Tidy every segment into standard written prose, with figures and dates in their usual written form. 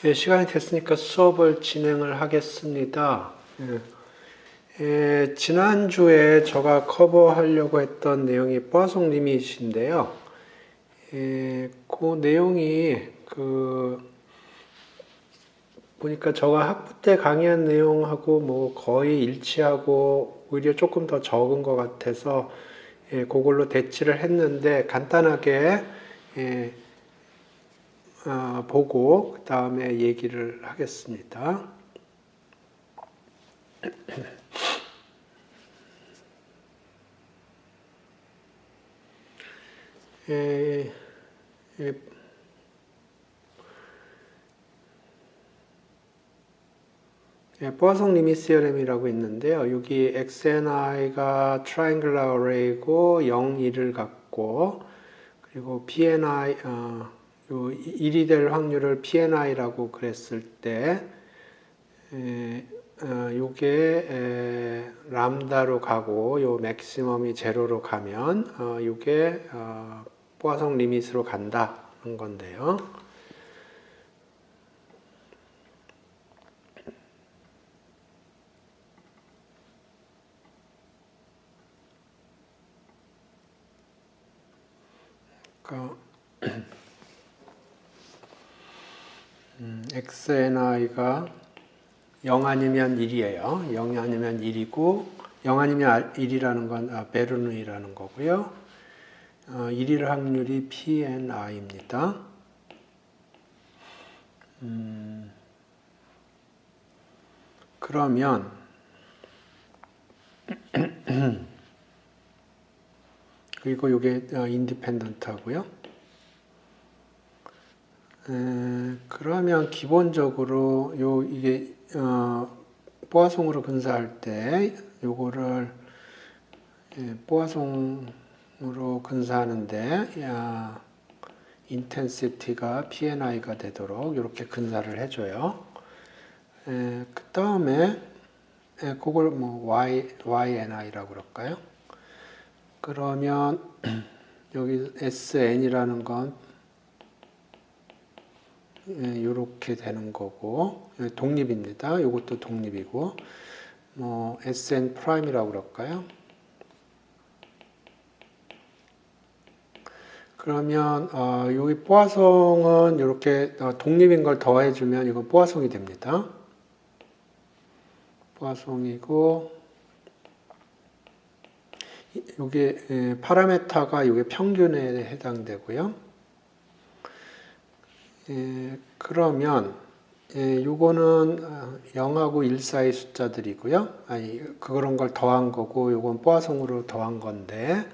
예, 시간이 됐으니까 수업을 진행을 하겠습니다. 지난주에 제가 커버하려고 했던 내용이 포화송 리밋인데요. 그 내용이 보니까 제가 학부 때 강의한 내용하고 뭐 거의 일치하고 오히려 조금 더 적은 것 같아서 그걸로 대치를 했는데 간단하게 보고 그 다음에 얘기를 하겠습니다. 포화송 리밋 시어렘이라고 있는데요. 여기 xni가 triangular array고 0, 1을 갖고 그리고 pni 요 1이 될 확률을 pni라고 그랬을 때 요게 람다로 가고 요 맥시멈이 제로로 가면 요게 포화송 리밋으로 간다는 건데요. xni가 0 아니면 1이에요. 0 아니면 1이고 0 아니면 1이라는 건 베르누이라는 거고요. 1일 확률이 pni입니다. 그러면 그리고 이게 인디펜던트 하고요. 그러면 기본적으로 이게 포화송으로 근사할 때 요거를 포화송으로 근사하는데 인텐시티가 pni가 되도록 이렇게 근사를 해줘요. 그 다음에 그걸 뭐 yni라고 그럴까요? 그러면 여기 sn이라는 건 이렇게 되는 거고 독립입니다. 이것도 독립이고 뭐 sn 프라임이라고 그럴까요? 그러면 여기 포화송은 이렇게 독립인 걸 더해주면 이건 포화송이 됩니다. 포화송이고 이게 파라메타가 이게 평균에 해당되고요. 그러면 요거는 0하고 1 사이 숫자들이고요. 그런 걸 더한 거고 요건 포화송으로 더한 건데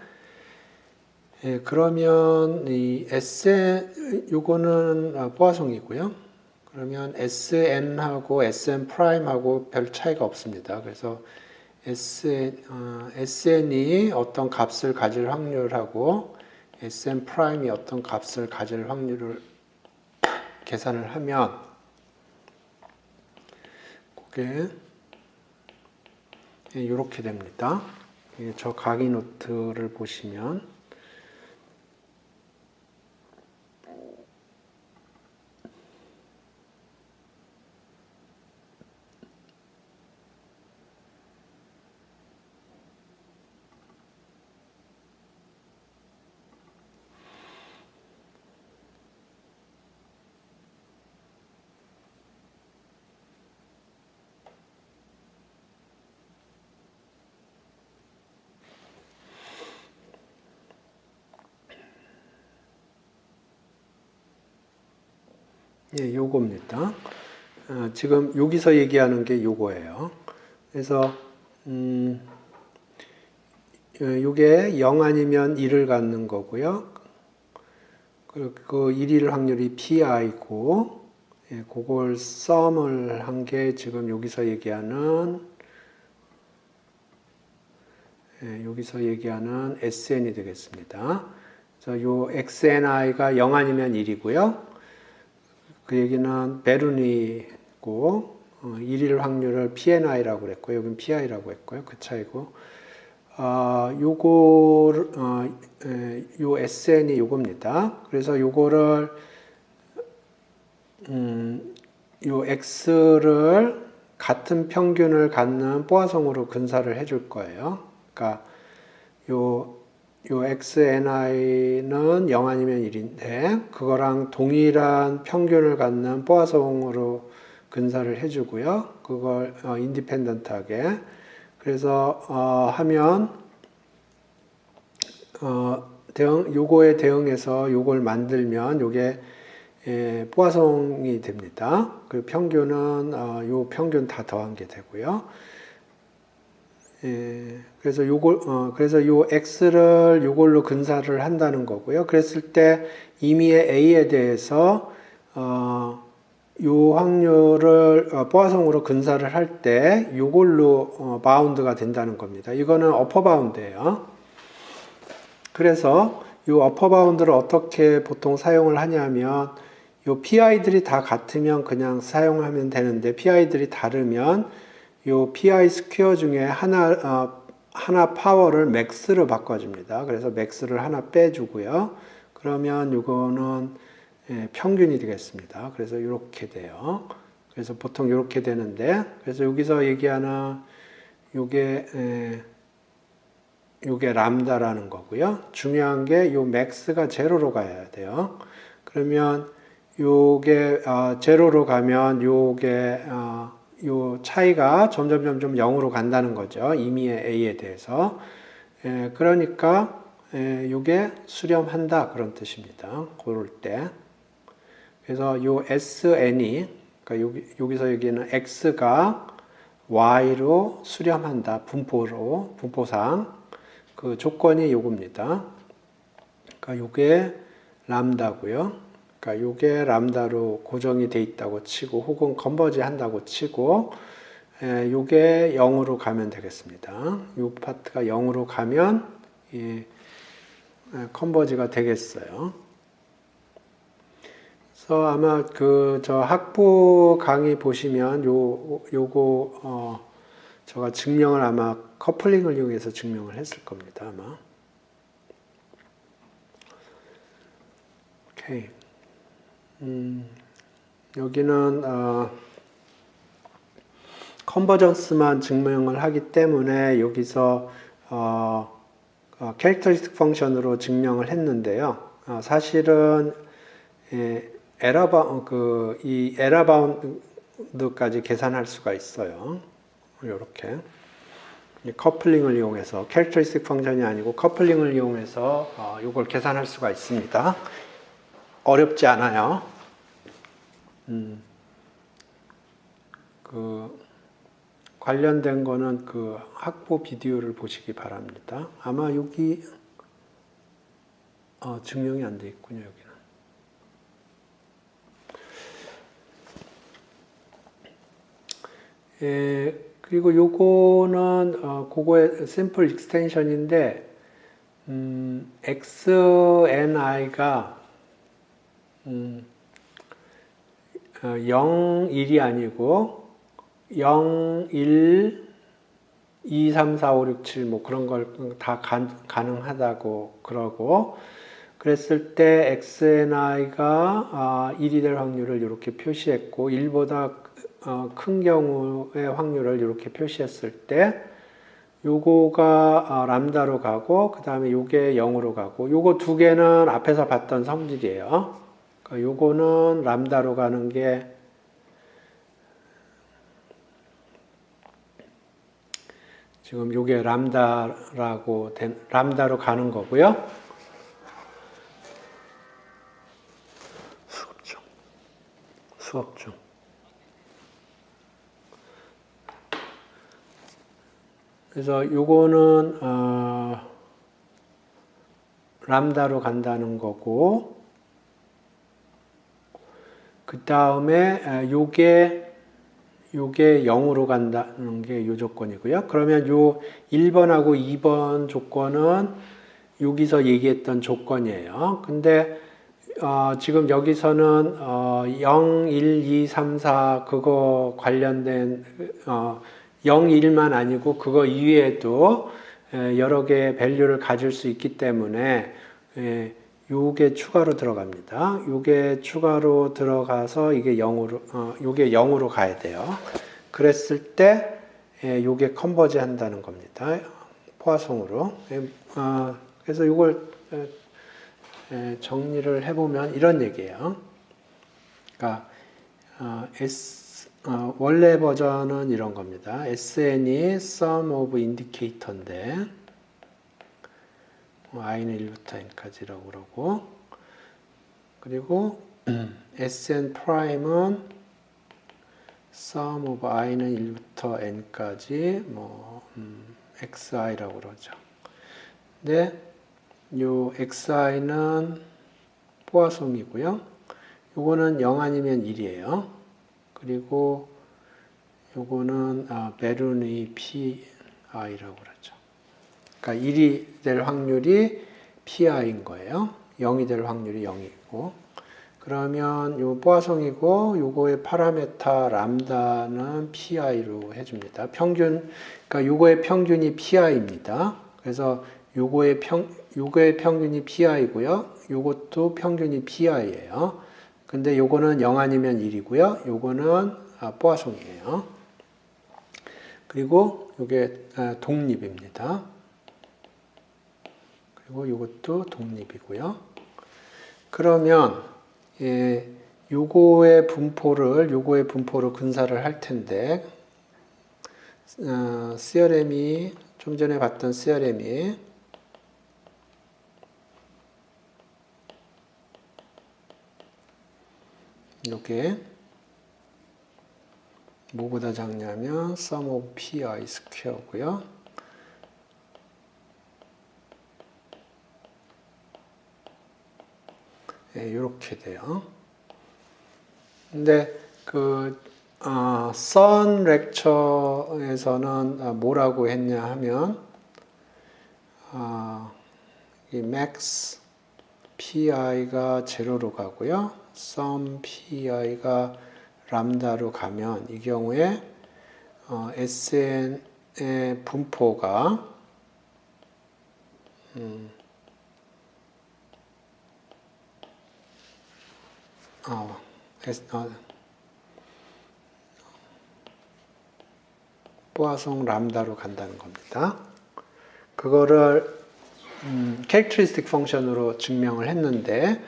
그러면 이 SN 요거는 포화송이고요. 그러면 SN하고 SN 프라임하고 별 차이가 없습니다. 그래서 SN이 어떤 값을 가질 확률하고 SN 프라임이 어떤 값을 가질 확률을 계산을 하면 그게 이렇게 됩니다. 저 강의 노트를 보시면 요겁니다. 지금 여기서 얘기하는 게 요거예요. 그래서 요게 0 아니면 1을 갖는 거고요. 그 1일 확률이 pi고 그걸 썸을 한 게 지금 여기서 얘기하는 SN이 되겠습니다. 그래서 요 XNI가 0 아니면 1이고요. 그 얘기는 베르니고 1일 확률을 PNI라고 그랬고요. 여긴 PI라고 했고요. 그 차이고 요 SN이 요겁니다. 그래서 요거를 요 x를 같은 평균을 갖는 뽀아송으로 근사를 해줄 거예요. 그러니까 요 xni는 0 아니면 1인데 그거랑 동일한 평균을 갖는 뽀아송으로 근사를 해주고요. 그걸 인디펜던트하게. 그래서 하면 요거에 대응해서 요걸 만들면 요게 뽀아송이 됩니다. 그 평균은 요 평균 다 더한 게 되고요. 그래서 그래서 요 x를 요걸로 근사를 한다는 거고요. 그랬을 때 임의의 a에 대해서 요 확률을 뽀아송으로 근사를 할 때 요걸로 바운드가 된다는 겁니다. 이거는 어퍼 바운드예요. 그래서 요 어퍼 바운드를 어떻게 보통 사용을 하냐면 요 pi들이 다 같으면 그냥 사용하면 되는데 pi들이 다르면 요 pi 스퀘어 중에 하나 파워를 맥스로 바꿔줍니다. 그래서 맥스를 하나 빼주고요. 그러면 요거는 평균이 되겠습니다. 그래서 이렇게 돼요. 그래서 보통 이렇게 되는데, 그래서 여기서 얘기하는 요게 람다라는 거고요. 중요한 게 요 맥스가 제로로 가야 돼요. 그러면 요게 제로로 가면 요게 요 차이가 점점 0으로 간다는 거죠. 임의의 a에 대해서. 그러니까 요게 수렴한다 그런 뜻입니다. 그럴 때. 그래서 요 sn이 그러니까 여기서 여기는 x가 y로 수렴한다. 분포상 그 조건이 요겁니다. 그러니까 요게 람다고요. 그러니까 요게 람다로 고정이 돼 있다고 치고 혹은 컨버지 한다고 치고 요게 0으로 가면 되겠습니다. 요 파트가 0으로 가면 컨버지가 되겠어요. 그래서 아마 저 학부 강의 보시면 요거 제가 증명을 아마 커플링을 이용해서 증명을 했을 겁니다. 아마. 오케이. 여기는 컨버전스만 증명을 하기 때문에 여기서 캐릭터리스틱 펑션으로 증명을 했는데요. 사실은 이 에러바운드까지 계산할 수가 있어요. 이렇게 커플링을 이용해서 캐릭터리스틱 펑션이 아니고 커플링을 이용해서 이걸 계산할 수가 있습니다. 어렵지 않아요. 관련된 거는 그 학부 비디오를 보시기 바랍니다. 아마 여기 증명이 안 돼 있군요. 여기는. 그리고 요거는 그거의 샘플 익스텐션인데 xni가 0, 1이 아니고 0, 1, 2, 3, 4, 5, 6, 7 뭐 그런 걸 다 가능하다고 그러고 그랬을 때 xni가 1이 될 확률을 이렇게 표시했고 1보다 큰 경우의 확률을 이렇게 표시했을 때 요거가 람다로 가고 그 다음에 요게 0으로 가고 요거 두 개는 앞에서 봤던 성질이에요. 그러니까 요거는 람다로 가는 게 지금 요게 람다로 가는 거고요. 수업 중. 그래서 요거는 람다로 간다는 거고 그 다음에 요게 0으로 간다는 게 요 조건이고요. 그러면 요 1번하고 2번 조건은 여기서 얘기했던 조건이에요. 근데 지금 여기서는 0, 1, 2, 3, 4 그거 관련된 0, 1만 아니고 그거 이외에도 여러 개의 밸류를 가질 수 있기 때문에 요게 추가로 들어갑니다. 요게 추가로 들어가서 이게 0으로, 요게 0으로 가야 돼요. 그랬을 때, 요게 컨버지 한다는 겁니다. 포화송으로. 그래서 요걸 정리를 해보면 이런 얘기예요. 그러니까, 원래 버전은 이런 겁니다. SN이 sum of indicator인데, i는 1부터 n까지라고 그러고, 그리고 SN 프라임은 sum of i는 1부터 n까지, xi라고 그러죠. 근데 요 xi는 포화송이고요. 요거는 0 아니면 1이에요. 그리고 요거는 베르니 pi라고 그러죠. 그러니까 1이 될 확률이 pi인 거예요. 0이 될 확률이 0이고. 그러면 요 포화송이고 요거의 파라메타 람다는 pi로 해줍니다. 평균, 그러니까 요거의 평균이 pi입니다. 그래서 요거의 평균이 pi고요. 요것도 평균이 pi예요. 근데 요거는 0 아니면 1이고요. 요거는 포화송이에요. 그리고 요게 독립입니다. 그리고 이것도 독립이고요. 그러면 요거의 분포를 근사를 할 텐데 CRM이 좀 전에 봤던 CRM이 이렇게 뭐보다 작냐면 sum of pi 스퀘어고요. 이렇게 돼요. 근데 선 렉처에서는 뭐라고 했냐 하면 이 max pi가 제로로 가고요. sum pi가 람다로 가면 이 경우에 SN의 분포가 포화송 람다로 간다는 겁니다. 그거를 캐릭터리스틱 펑션으로 증명을 했는데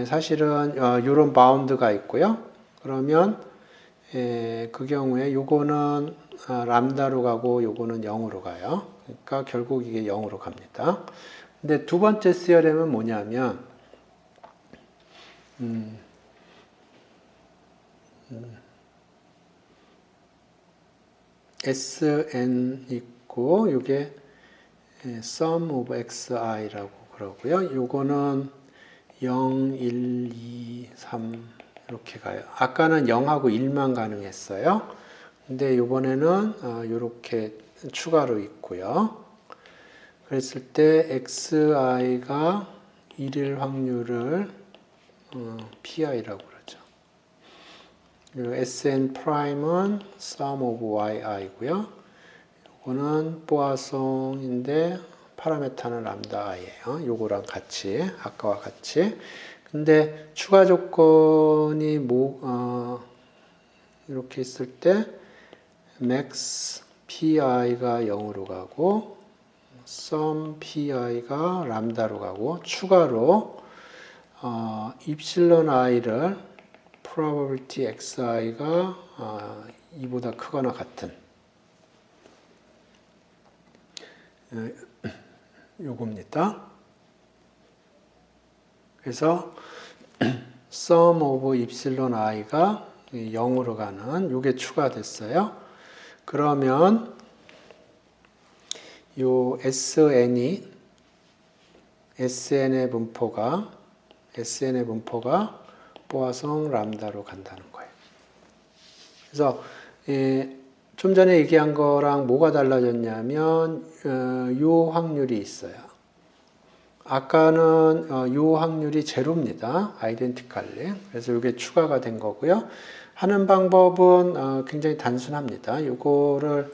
사실은 이런 바운드가 있고요. 그러면 그 경우에 요거는 람다로 가고 요거는 0으로 가요. 그러니까 결국 이게 0으로 갑니다. 근데 두 번째 CRM은 뭐냐면 SN 있고 이게 sum of xi라고 그러고요. 요거는 0, 1, 2, 3 이렇게 가요. 아까는 0하고 1만 가능했어요. 근데 요번에는 이렇게 추가로 있고요. 그랬을 때 xi가 1일 확률을 pi라고 그러죠. SN 프라임은 sum of yi고요. 이거는 포화송인데 파라메타는 람다 i예요. 요거랑 같이 아까와 같이. 근데 추가 조건이 이렇게 있을 때 max pi가 0으로 가고 sum pi가 람다로 가고 추가로 입실론 i를 probability xi가 2보다 크거나 같은 요겁니다. 그래서 sum of epsilon i가 0으로 가는 요게 추가됐어요. 그러면 요 SN의 분포가 포화송 람다로 간다는 거예요. 그래서 좀 전에 얘기한 거랑 뭐가 달라졌냐면 요 확률이 있어요. 아까는 요 확률이 제로입니다. 아이덴티칼리. 그래서 이게 추가가 된 거고요. 하는 방법은 굉장히 단순합니다. 요거를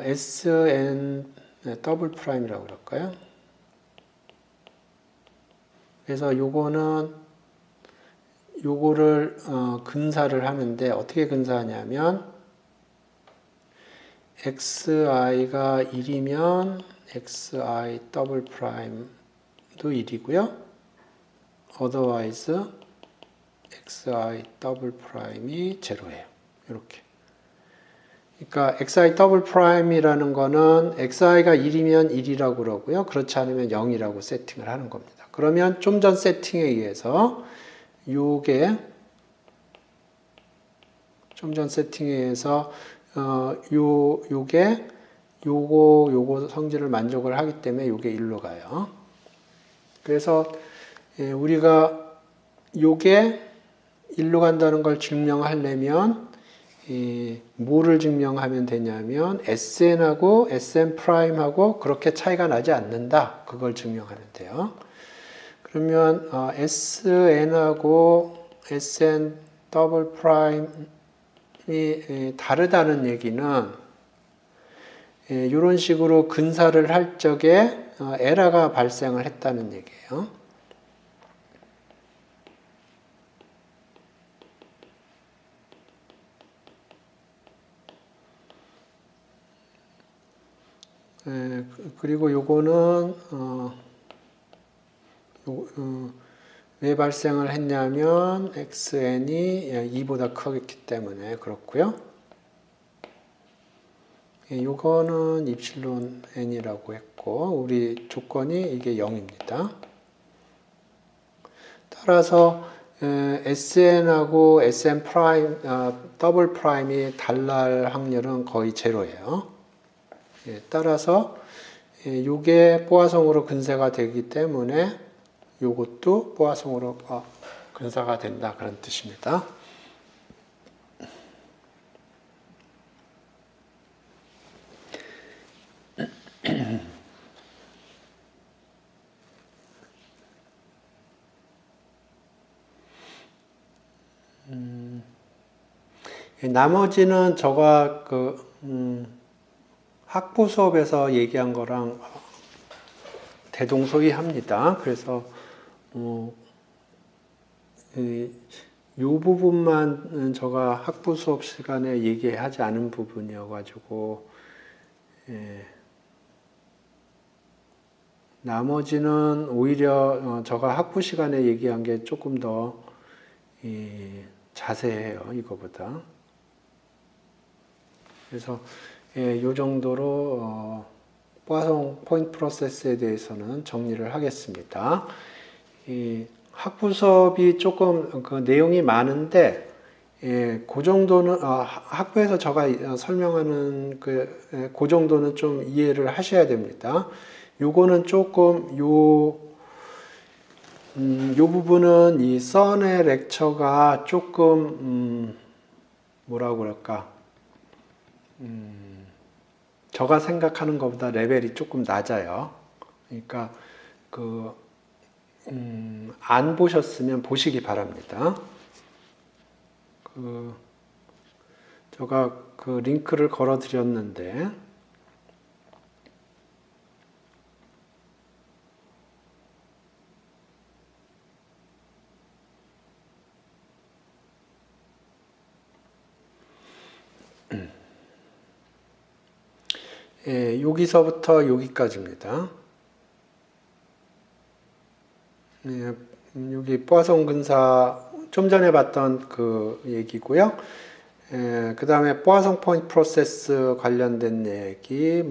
SN 더블 프라임이라고 그럴까요? 그래서 요거를 근사를 하는데 어떻게 근사하냐면 xi가 1이면 xi 더블 프라임도 1이고요. otherwise xi 더블 프라임이 제로예요. 이렇게. 그러니까 xi 더블 프라임이라는 거는 xi가 1이면 1이라고 그러고요. 그렇지 않으면 0이라고 세팅을 하는 겁니다. 그러면 좀 전 세팅에 의해서 요게 좀 전 세팅에 의해서 요게 요거 성질을 만족을 하기 때문에 요게 1로 가요. 그래서 우리가 요게 1로 간다는 걸 증명하려면 뭐를 증명하면 되냐면 SN하고 SM 프라임하고 그렇게 차이가 나지 않는다. 그걸 증명하면 돼요. 그러면 SN하고 SN 더블 프라임이 다르다는 얘기는 이런 식으로 근사를 할 적에 에러가 발생을 했다는 얘기예요. 그리고 요거는 왜 발생을 했냐면 xn이 2보다 크기 때문에 그렇고요. 요거는 입실론 n이라고 했고 우리 조건이 이게 0입니다. 따라서 sn하고 sn 프라임 더블 프라임이 달날 확률은 거의 제로예요. 따라서 요게 포화성으로 근사가 되기 때문에 요것도 포화성으로 근사가 된다 그런 뜻입니다. 나머지는 제가 학부 수업에서 얘기한 거랑 대동소이합니다. 그래서 이 부분만 제가 학부 수업 시간에 얘기하지 않은 부분이어가지고 나머지는 오히려 제가 학부 시간에 얘기한 게 조금 더 자세해요. 이거보다. 그래서 이 정도로 포화성 포인트 프로세스에 대해서는 정리를 하겠습니다. 학부 수업이 조금 그 내용이 많은데 그 정도는 학부에서 제가 설명하는 그 정도는 좀 이해를 하셔야 됩니다. 요거는 조금 요 부분은 이 썬의 렉처가 조금 뭐라고 그럴까 제가 생각하는 것보다 레벨이 조금 낮아요. 그러니까 안 보셨으면 보시기 바랍니다. 제가 그 링크를 걸어 드렸는데 여기서부터 여기까지입니다. 여기 포화성 근사 좀 전에 봤던 그 얘기고요. 그 다음에 포화성 포인트 프로세스 관련된 얘기,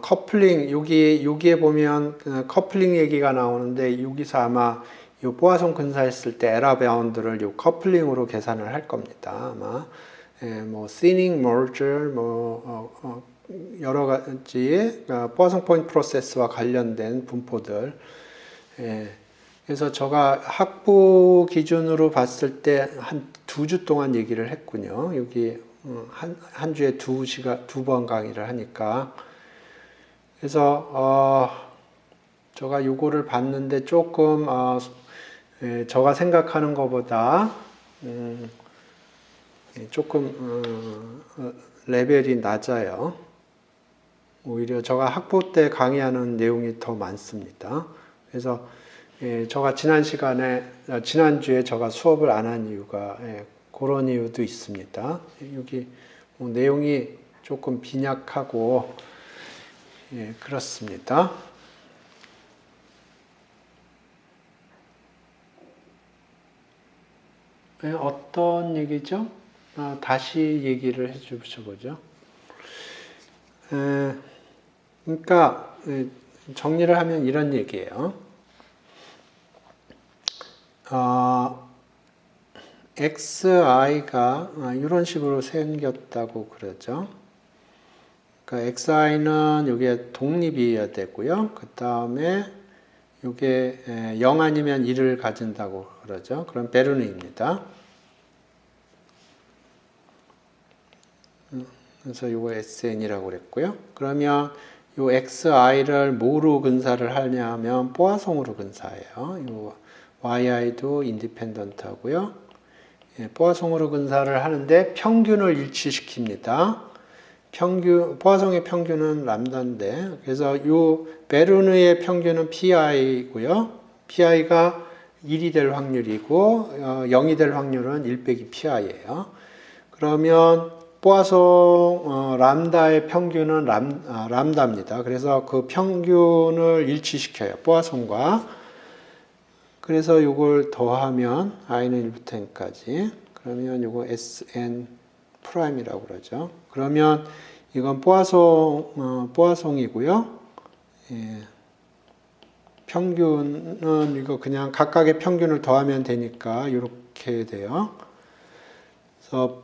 커플링, 여기에 보면 커플링 얘기가 나오는데 여기서 아마 이 포화성 근사했을 때 에러 바운드를 이 커플링으로 계산을 할 겁니다. 아마 thinning, merger, 여러 가지 포화성 포인트 프로세스와 관련된 분포들. 그래서 제가 학부 기준으로 봤을 때 한 2주 동안 얘기를 했군요. 여기 한 주에 2번 강의를 하니까. 그래서 제가 요거를 봤는데 조금 제가 생각하는 것보다 조금 레벨이 낮아요. 오히려 제가 학부 때 강의하는 내용이 더 많습니다. 그래서 제가 지난주에 제가 수업을 안 한 이유가 그런 이유도 있습니다. 여기 내용이 조금 빈약하고 그렇습니다. 어떤 얘기죠? 다시 얘기를 해주셔보죠. 그러니까 정리를 하면 이런 얘기예요.xi가 이런 식으로 생겼다고 그러죠. 그러니까 xi는 이게 독립이어야 되고요. 그 다음에 이게 0 아니면 1을 가진다고 그러죠. 그럼 베르누입니다. 그래서 이거 SN이라고 그랬고요. 그러면 이 XI를 뭐로 근사를 하냐면 포화송으로 근사해요. 이 YI도 인디펜던트 하고요. 포화송으로 근사를 하는데 평균을 일치시킵니다. 포화송의 평균은 람다인데, 그래서 이 베르누의 평균은 PI고요. PI가 1이 될 확률이고 0이 될 확률은 1 빼기 PI예요. 그러면 포화송 람다의 평균은 람다입니다. 그래서 그 평균을 일치시켜요. 포화송과. 그래서 이걸 더하면 i는 1부터 n까지. 그러면 이거 SN 프라임이라고 그러죠. 그러면 이건 포화송이고요. 평균은 이거 그냥 각각의 평균을 더하면 되니까 이렇게 돼요. 그래서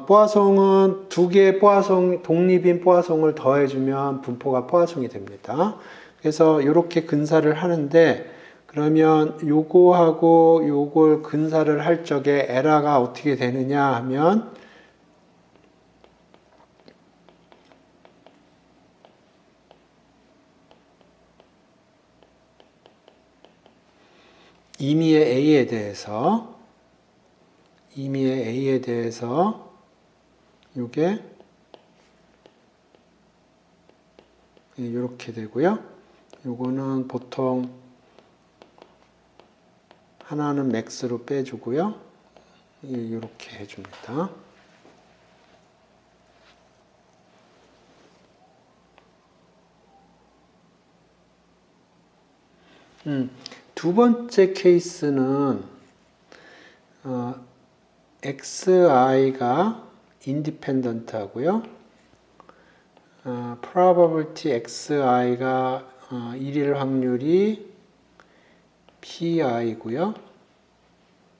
포화송은 두 개의 독립인 포화송을 더해주면 분포가 포화송이 됩니다. 그래서 이렇게 근사를 하는데, 그러면 요거하고 요걸 근사를 할 적에 에러가 어떻게 되느냐 하면 임의의 A에 대해서 이게 이렇게 되고요. 요거는 보통 하나는 맥스로 빼주고요. 이렇게 해줍니다. 두 번째 케이스는xi가 인디펜던트 하고요. probability xi가 1일 확률이 pi고요.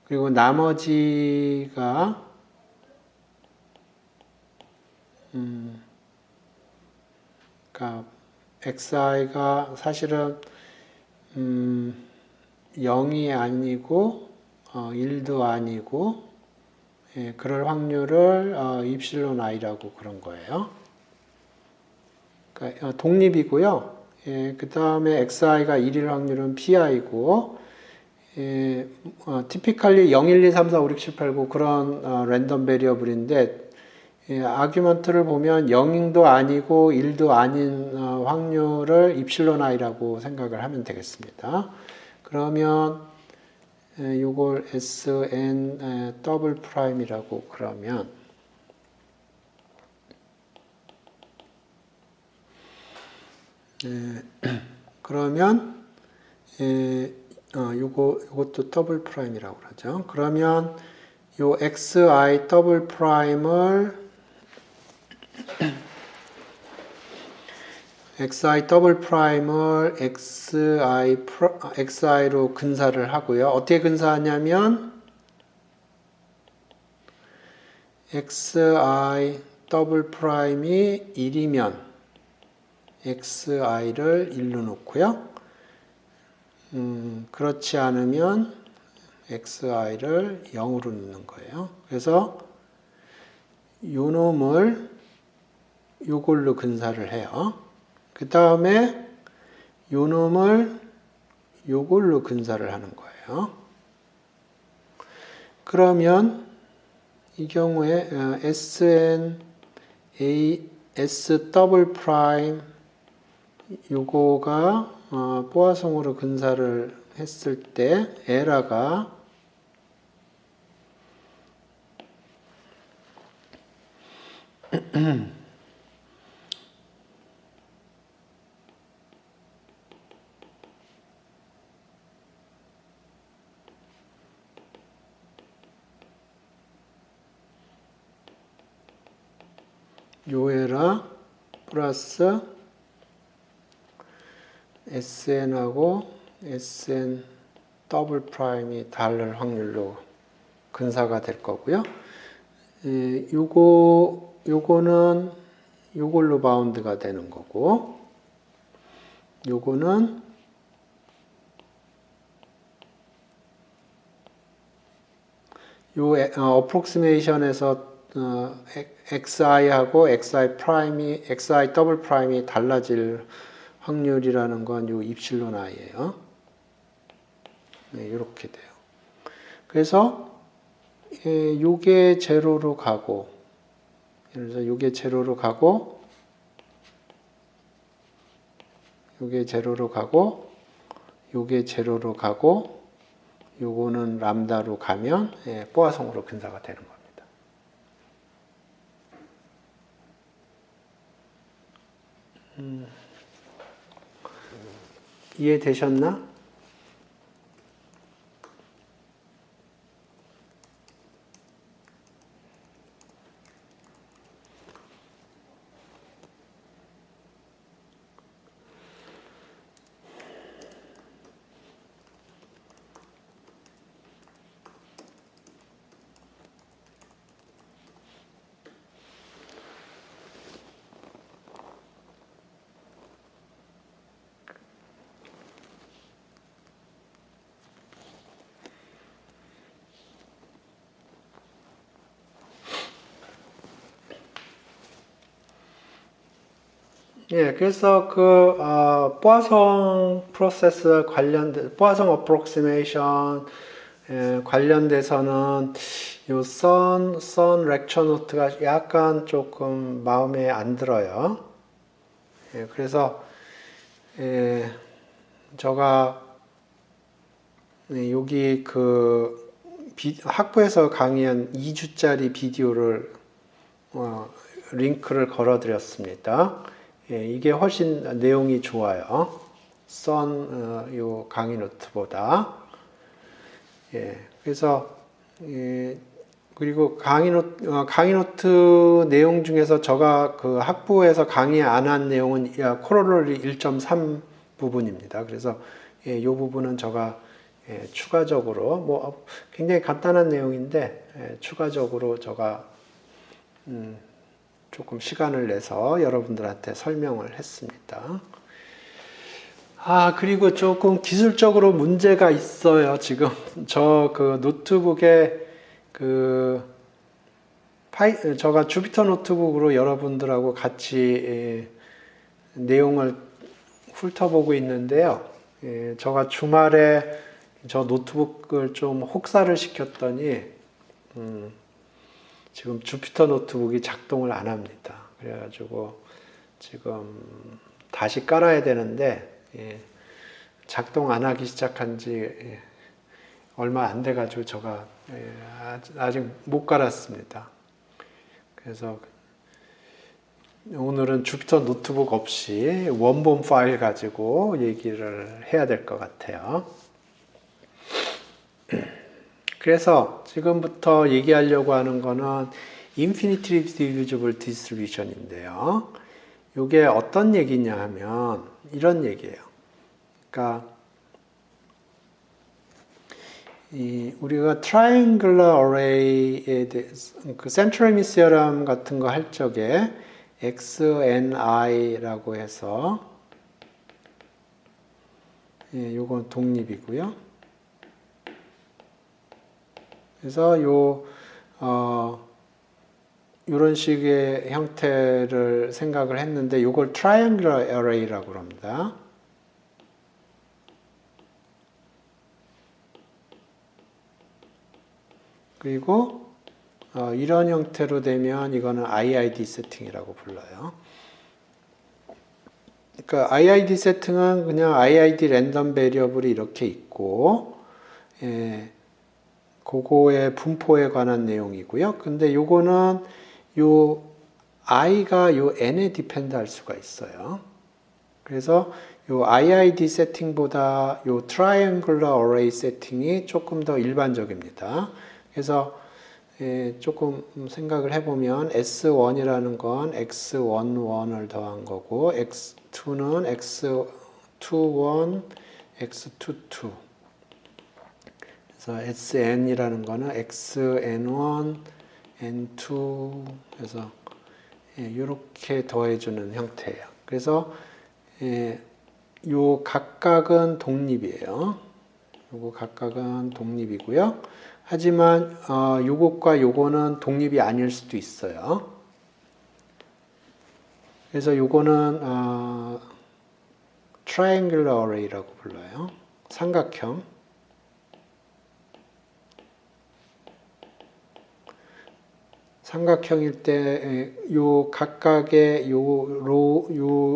그리고 나머지가 그러니까 xi가 사실은 0이 아니고 1도 아니고 그럴 확률을 입실론 i라고 그런 거예요. 그러니까 독립이고요. 그 다음에 xi가 1일 확률은 pi고 typically 0, 1, 2, 3, 4, 5, 6, 7, 8, 9 그런 랜덤 베리어블인데 아규먼트를 보면 0도 아니고 1도 아닌 확률을 입실론 i라고 생각을 하면 되겠습니다. 그러면 이걸 SN 더블 프라임이라고 그러면 그러면 요것도 더블 프라임이라고 그러죠. 그러면 요 XI 더블 프라임을 XI로 근사를 하고요. 어떻게 근사하냐면 XI 더블 프라임이 1이면 XI를 1로 놓고요. 그렇지 않으면 XI를 0으로 놓는 거예요. 그래서 요 놈을 요걸로 근사를 해요. 그 다음에 요 놈을 요걸로 근사를 하는 거예요. 그러면 이 경우에 SN A S 더블 프라임 요거가 포화송으로 근사를 했을 때 에라가 요 에라 플러스 SN하고 SN 더블 프라임이 다를 확률로 근사가 될 거고요. 요거는 요걸로 바운드가 되는 거고, 요거는 요 어프록시메이션에서 XI하고 XI 더블 프라임이 달라질 확률이라는 건 요 입실론 i예요. 네, 이렇게 돼요. 그래서 요게 제로로 가고, 예를 들어서 요게 제로로 가고, 요게 제로로 가고, 요게 제로로 가고, 요거는 람다로 가면 포화송으로 근사가 되는 겁니다. 이해되셨나? 예, 그래서 포화송 프로세스 포화송 어프록시메이션 관련돼서는 요 선 렉처 노트가 약간 조금 마음에 안 들어요. 예, 그래서 제가 여기 학부에서 강의한 2주짜리 비디오를 링크를 걸어드렸습니다. 예, 이게 훨씬 내용이 좋아요. 요 강의 노트보다. 예, 그래서 그리고 강의 노트 내용 중에서 제가 학부에서 강의 안 한 내용은 코로러리 1.3 부분입니다. 그래서 이 부분은 제가 추가적으로 굉장히 간단한 내용인데 추가적으로 제가 조금 시간을 내서 여러분들한테 설명을 했습니다. 그리고 조금 기술적으로 문제가 있어요. 지금 저 노트북에 제가 주피터 노트북으로 여러분들하고 같이 내용을 훑어보고 있는데요. 제가 주말에 저 노트북을 좀 혹사를 시켰더니 지금 주피터 노트북이 작동을 안 합니다. 그래가지고 지금 다시 깔아야 되는데 작동 안 하기 시작한 지 얼마 안 돼가지고 제가 아직 못 깔았습니다. 그래서 오늘은 주피터 노트북 없이 원본 파일 가지고 얘기를 해야 될 것 같아요. 그래서 지금부터 얘기하려고 하는 거는 Infinitely Divisible Distribution인데요. 이게 어떤 얘기냐 하면 이런 얘기예요. 그러니까 우리가 Triangular Array에 대해서 센트럴 시어럼 같은 거 할 적에 XNI라고 해서 요건 독립이고요. 그래서 이런 식의 형태를 생각을 했는데 이걸 Triangular Array라고 합니다. 그리고 이런 형태로 되면 이거는 IID 세팅이라고 불러요. 그러니까 IID 세팅은 그냥 IID 랜덤 베리어블이 이렇게 있고, 그거의 분포에 관한 내용이고요. 근데 요거는 요 i가 요 n에 디펜드 할 수가 있어요. 그래서 요 IID 세팅보다 요 트라이앵글러 어레이 세팅이 조금 더 일반적입니다. 그래서 조금 생각을 해보면 S1이라는 건 X11을 더한 거고 X2는 X21, X22 그래서 SN이라는 거는 XN1, N2 그래서 이렇게 더해주는 형태예요. 그래서 요 각각은 독립이에요. 요거 각각은 독립이고요. 하지만 요것과 요거는 독립이 아닐 수도 있어요. 그래서 요거는 triangular array라고 불러요. 삼각형. 삼각형일 때 요 각각의 요거는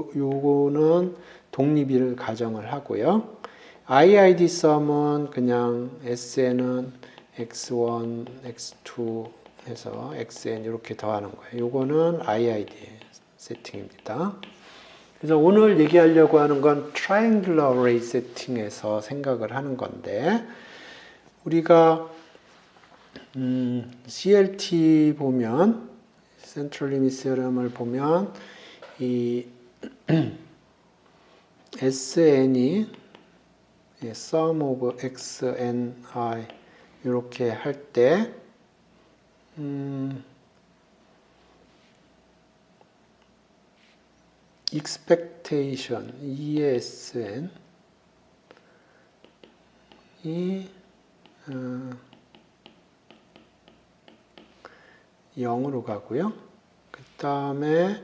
독립을 가정을 하고요. IID 썸은 그냥 SN은 X1, X2 해서 XN 이렇게 더하는 거예요. 요거는 IID 세팅입니다. 그래서 오늘 얘기하려고 하는 건 triangular array 세팅에서 생각을 하는 건데 우리가 CLT 보면 Central Limit Theorem을 보면 이 SN이 sum of x, n, i 이렇게 할 때 expectation ESN 이 0으로 가고요. 그 다음에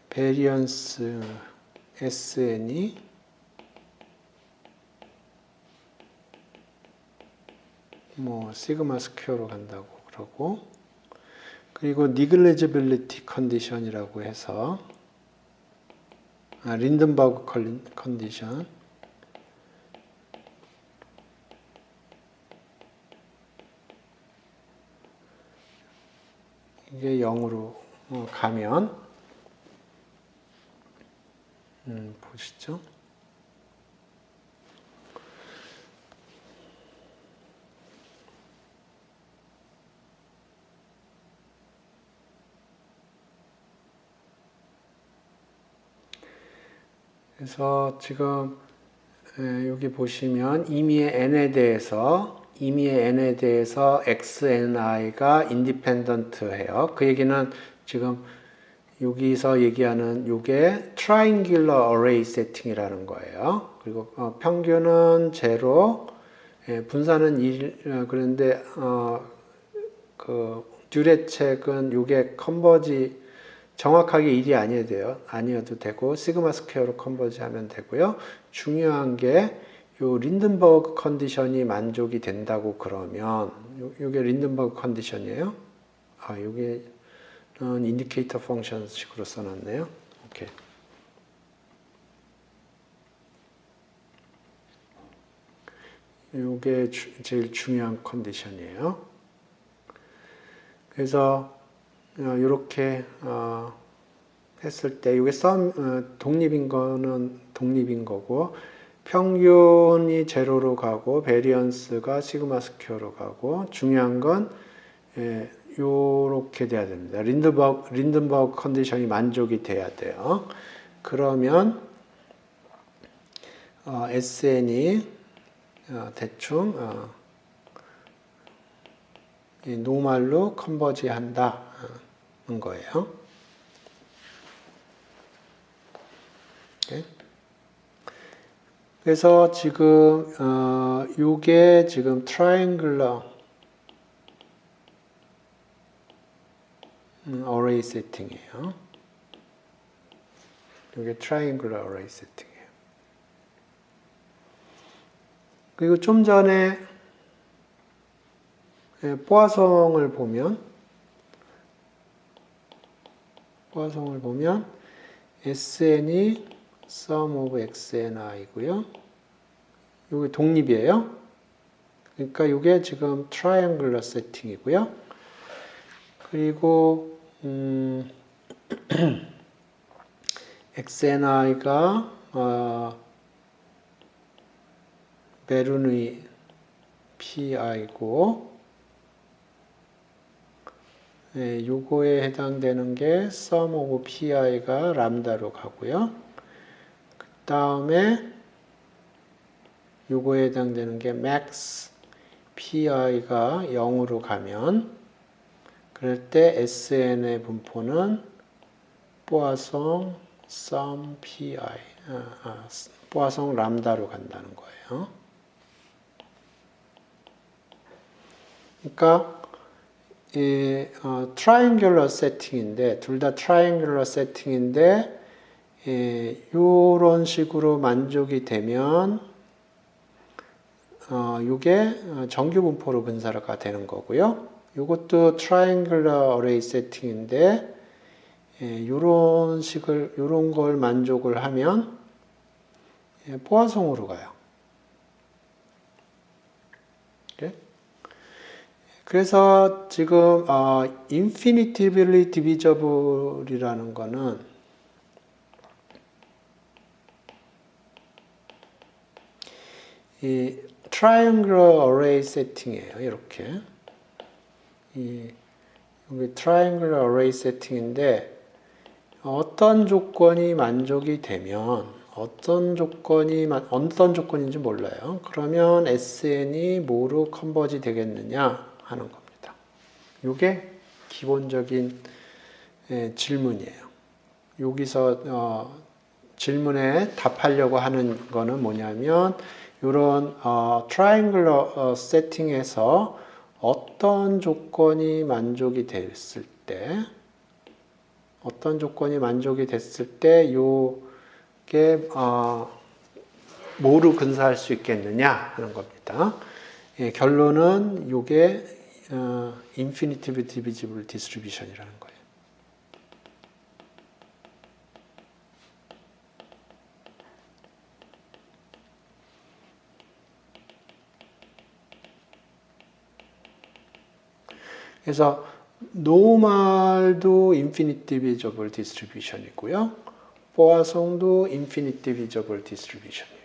variance SN이 뭐 시그마 스퀘어로 간다고 그러고 그리고 negligibility condition이라고 해서 린덴버그 컨디션 이게 0으로 가면 보시죠. 그래서 지금 여기 보시면 임의의 n에 대해서 xni가 인디펜던트해요. 그 얘기는 지금 여기서 얘기하는 이게 triangular array 세팅이라는 거예요. 그리고 평균은 0, 분산은 1, 그런데 그 듀레책은 이게 컨버지 정확하게 1이 아니어도 되고 시그마 스퀘어로 컨버지하면 되고요. 중요한 게 요 린덴버그 컨디션이 만족이 된다고 그러면 요게 린덴버그 컨디션이에요. 요게 인디케이터 펑션 식으로 써놨네요. 오케이. 요게 제일 중요한 컨디션이에요. 그래서 이렇게 했을 때 이게 독립인 거는 독립인 거고 평균이 제로로 가고 베리언스가 시그마 스퀘어로 가고 중요한 건 요렇게 돼야 됩니다. 린덴버그 컨디션이 만족이 돼야 돼요. 그러면 SN이 대충 노멀로 컨버지 한다는 거예요. 오케이. 그래서 지금 요게 지금 triangular array 세팅이에요. 요게 triangular array 세팅이에요. 그리고 좀 전에 포화성을 보면 포화송을 보면 SN이 sum of XNI고요. 이게 독립이에요. 그러니까 이게 지금 트라이앵글러 세팅이고요. 그리고 XNI가 베르누이 PI고 요거에 해당되는 게 sum of PI가 람다로 가고요. 그 다음에 요거에 해당되는 게 max PI가 0으로 가면 그럴 때 SN의 분포는 포화송 sum PI 포화송 람다로 간다는 거예요. 그러니까 트라이앵귤러 세팅인데 둘 다 트라이앵귤러 세팅인데 이런 식으로 만족이 되면 이게 정규 분포로 분사가 되는 거고요. 이것도 트라이앵귤러 어레이 세팅인데 이런 걸 만족을 하면 포화송으로 가요. okay? 그래서 지금 infinitively divisible이라는 거는 이 triangular array 세팅이에요. 이렇게 여기 triangular array 세팅인데 어떤 조건이 만족이 되면 어떤 조건인지 몰라요. 그러면 SN이 뭐로 컨버지 되겠느냐 하는 겁니다. 이게 기본적인 질문이에요. 여기서 질문에 답하려고 하는 거는 뭐냐면 이런 트라이앵글러 세팅에서 어떤 조건이 만족이 됐을 때 요게 뭐로 근사할 수 있겠느냐 하는 겁니다. 결론은 요게 infinitive divisible distribution이라는 거예요. 그래서 노멀도 infinite divisible distribution이고요. 포화송도 infinite divisible distribution이에요.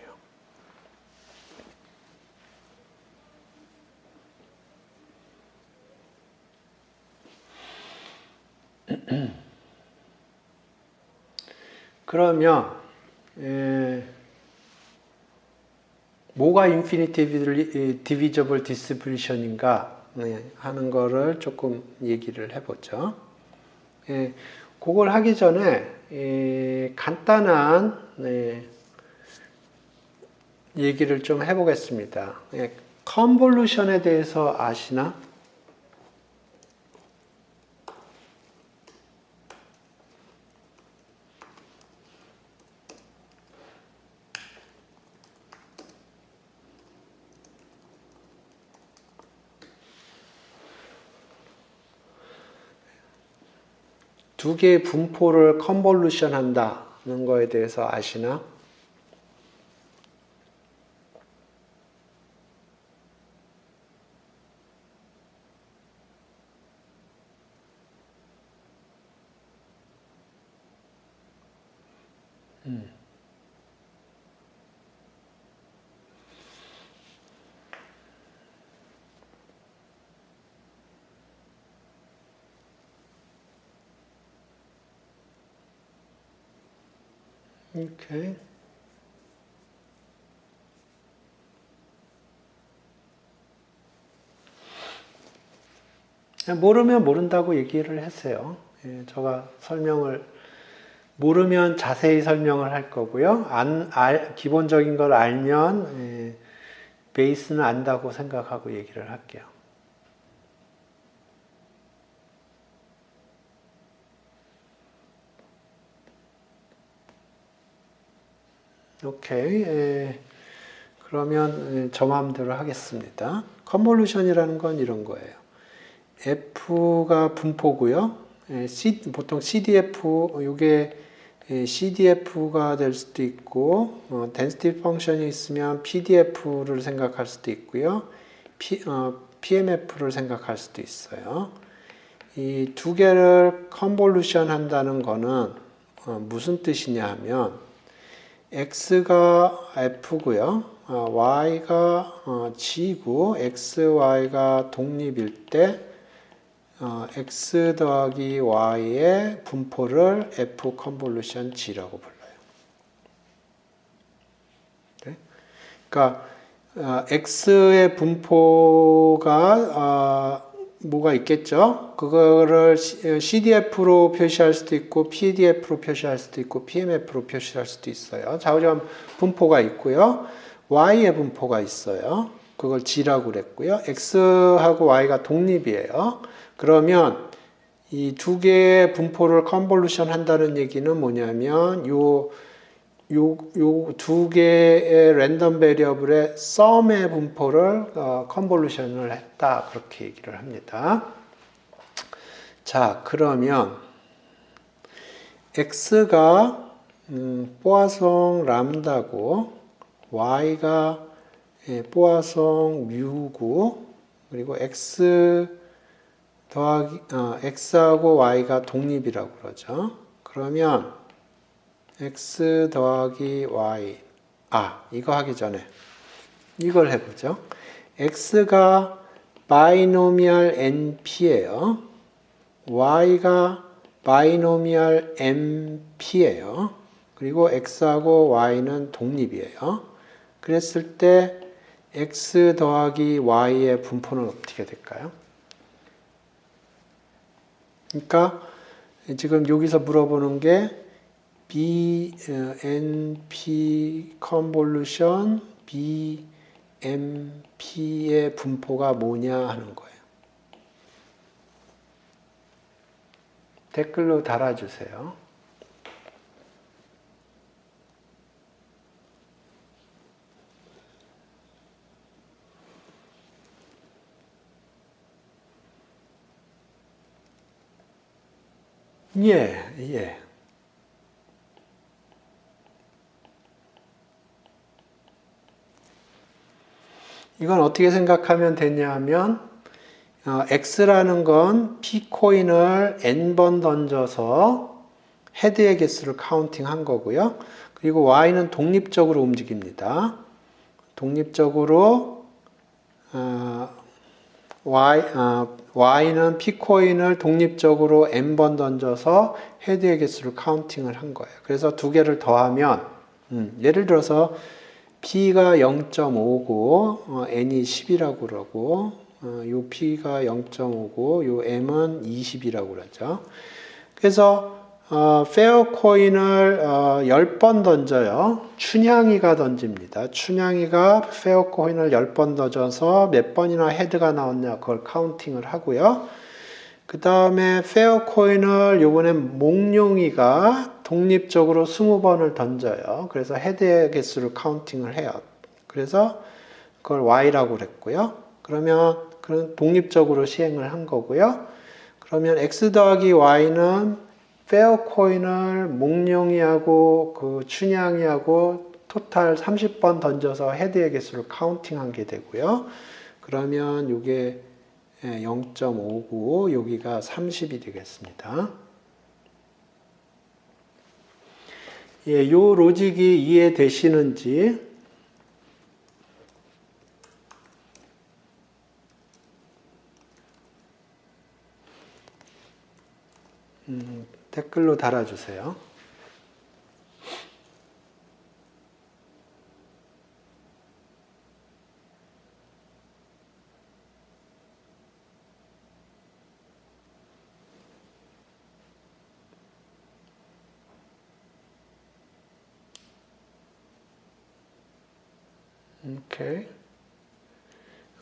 그러면 뭐가 infinite divisible distribution인가 하는 거를 조금 얘기를 해보죠. 그걸 하기 전에 간단한 얘기를 좀 해보겠습니다. 컨볼루션에 대해서 아시나? 두 개의 분포를 컨볼루션 한다는 거에 대해서 아시나? 오케이. 모르면 모른다고 얘기를 했어요. 제가 모르면 자세히 설명을 할 거고요. 기본적인 걸 알면 베이스는 안다고 생각하고 얘기를 할게요. 오케이. 그러면 저 마음대로 하겠습니다. 컨볼루션이라는 건 이런 거예요. F가 분포고요. 보통 CDF, 이게 CDF가 될 수도 있고, density 펑션이 있으면 PDF를 생각할 수도 있고요. PMF를 생각할 수도 있어요. 이 두 개를 컨볼루션 한다는 거는 무슨 뜻이냐 하면 x가 f고요. y가 g고 x, y가 독립일 때 x 더하기 y의 분포를 f 컨볼루션 g라고 불러요. 네? 그러니까 x의 분포가 뭐가 있겠죠? 그거를 CDF로 표시할 수도 있고 PDF로 표시할 수도 있고 PMF로 표시할 수도 있어요. 좌우점 분포가 있고요. Y의 분포가 있어요. 그걸 G라고 그랬고요. X하고 Y가 독립이에요. 그러면 이 두 개의 분포를 컨볼루션 한다는 얘기는 뭐냐면 요 두 개의 랜덤 베리어블의 썸의 분포를 컨볼루션을 했다. 그렇게 얘기를 합니다. 자, 그러면 x가 뽀아송 람다고 y가 뽀아송 뮤고 그리고 x 더하기 x하고 y가 독립이라고 그러죠. 그러면 x 더하기 y 이거 하기 전에 이걸 해보죠. x가 바이노미얼 np예요. y가 바이노미얼 mp예요. 그리고 x하고 y는 독립이에요. 그랬을 때 x 더하기 y의 분포는 어떻게 될까요? 그러니까 지금 여기서 물어보는 게 BNP 컨볼루션 BMP의 분포가 뭐냐 하는 거예요. 댓글로 달아주세요. 예. 이건 어떻게 생각하면 되냐 하면 X라는 건 P코인을 N번 던져서 헤드의 개수를 카운팅한 거고요. 그리고 Y는 독립적으로 움직입니다. 독립적으로 Y는 P코인을 독립적으로 N번 던져서 헤드의 개수를 카운팅을 한 거예요. 그래서 두 개를 더하면 예를 들어서 P가 0.5고 N이 10이라고 그러고 요 P가 0.5고 요 M은 20이라고 그러죠. 그래서 페어 코인을 10번 던져요. 춘향이가 던집니다. 춘향이가 페어 코인을 10번 던져서 몇 번이나 헤드가 나왔냐 그걸 카운팅을 하고요. 그 다음에 페어 코인을 요번엔 몽룡이가 독립적으로 20번을 던져요. 그래서 헤드의 개수를 카운팅을 해요. 그래서 그걸 Y라고 그랬고요. 그러면 그런 독립적으로 시행을 한 거고요. 그러면 X 더하기 Y는 페어 코인을 몽룡이하고 그 춘향이하고 토탈 30번 던져서 헤드의 개수를 카운팅한 게 되고요. 그러면 이게 0.5고 여기가 30이 되겠습니다. 예, 요 로직이 이해되시는지 댓글로 달아주세요.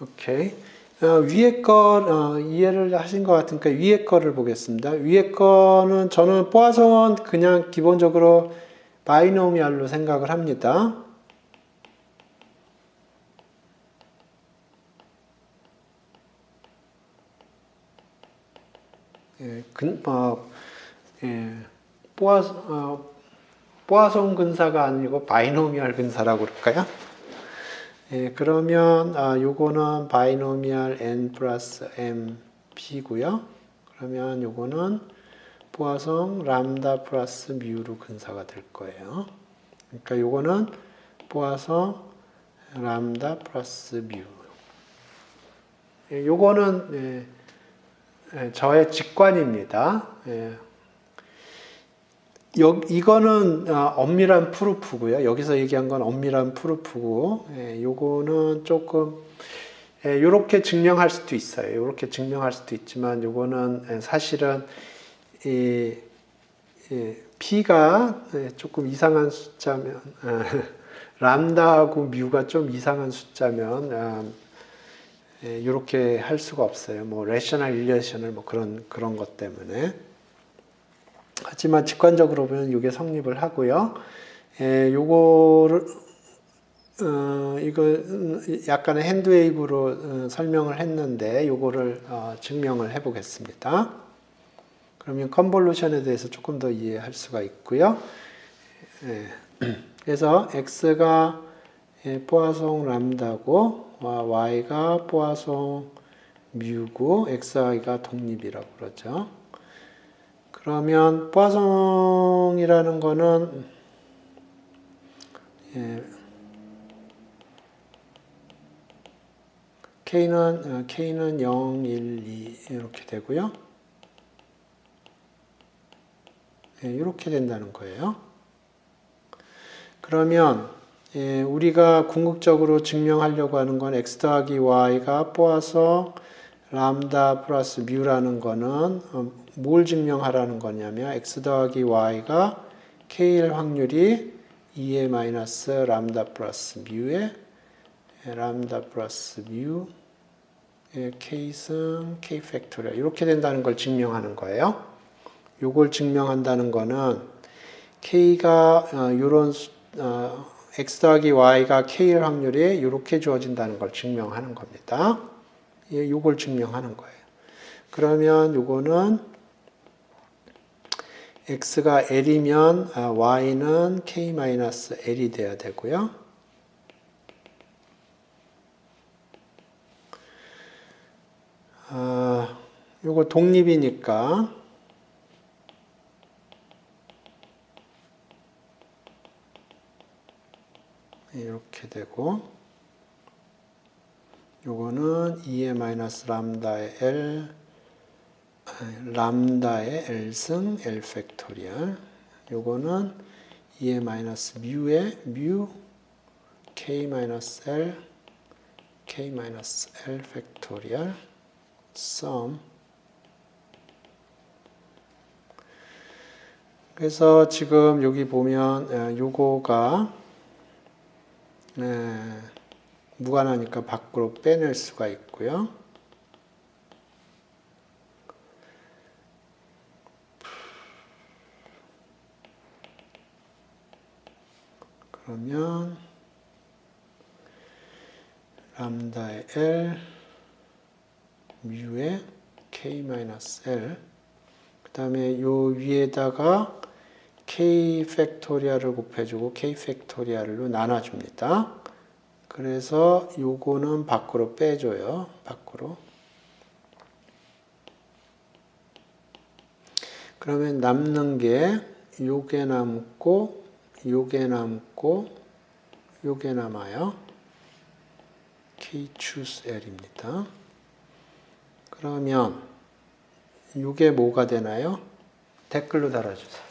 오케이. 위에 거 이해를 하신 것 같으니까 위에 거를 보겠습니다. 위에 거는 저는 포화송은 그냥 기본적으로 바이노미알로 생각을 합니다. 예, 포아송 근사가 아니고 바이노미얼 근사라고 그럴까요? 예, 그러면 요거는 바이노미얼 n 플러스 m p고요. 그러면 요거는 포아송 람다 플러스 뮤로 근사가 될 거예요. 그러니까 요거는 포아송 람다 플러스 뮤. 예, 요거는 저의 직관입니다. 이거는 엄밀한 프루프고요. 여기서 얘기한 건 엄밀한 프루프고, 요거는 조금 이렇게 증명할 수도 있어요. 이렇게 증명할 수도 있지만, 요거는 사실은 P가 조금 이상한 숫자면, 람다하고 뮤가 좀 이상한 숫자면 이렇게 할 수가 없어요. 뭐 레셔널 릴레이셔널 뭐 그런 것 때문에. 하지만 직관적으로 보면 이게 성립을 하고요. 요거를 이거 약간의 핸드웨이브로 설명을 했는데 요거를 증명을 해 보겠습니다. 그러면 컨볼루션에 대해서 조금 더 이해할 수가 있고요. 그래서 x가 포아송 람다고 y가 포아송 뮤고 xy가 독립이라고 그러죠. 그러면 포아송이라는 거는 K는 0, 1, 2 이렇게 되고요. 이렇게 된다는 거예요. 그러면 우리가 궁극적으로 증명하려고 하는 건 x 더하기 y가 포아송 람다 플러스 뮤라는 거는 뭘 증명하라는 거냐면 x 더하기 y가 k일 확률이 2의 마이너스 람다 플러스 뮤의 람다 플러스 뮤의 k승 k 팩토리얼 이렇게 된다는 걸 증명하는 거예요. 요걸 증명한다는 거는 k가 이런 x 더하기 y가 k일 확률이 이렇게 주어진다는 걸 증명하는 겁니다. 요걸 증명하는 거예요. 그러면 요거는 x가 l이면 y는 k-l이 돼야 되고요. 요거 독립이니까 이렇게 되고 요거는 2의 마이너스 람다의 L 람다의 L승 L 팩토리얼 요거는 2의 마이너스 뮤의 뮤 K 마이너스 L K 마이너스 L 팩토리얼 sum 그래서 지금 여기 보면 요거가 무관하니까 밖으로 빼낼 수가 있고요. 그러면 람다의 L 뮤의 K-L 그 다음에 요 위에다가 K 팩토리얼을 곱해주고 K 팩토리얼로 나눠줍니다. 그래서 요거는 밖으로 빼줘요. 밖으로. 그러면 남는 게 요게 남고 요게 남고 요게 남아요. K choose L입니다. 그러면 요게 뭐가 되나요? 댓글로 달아주세요.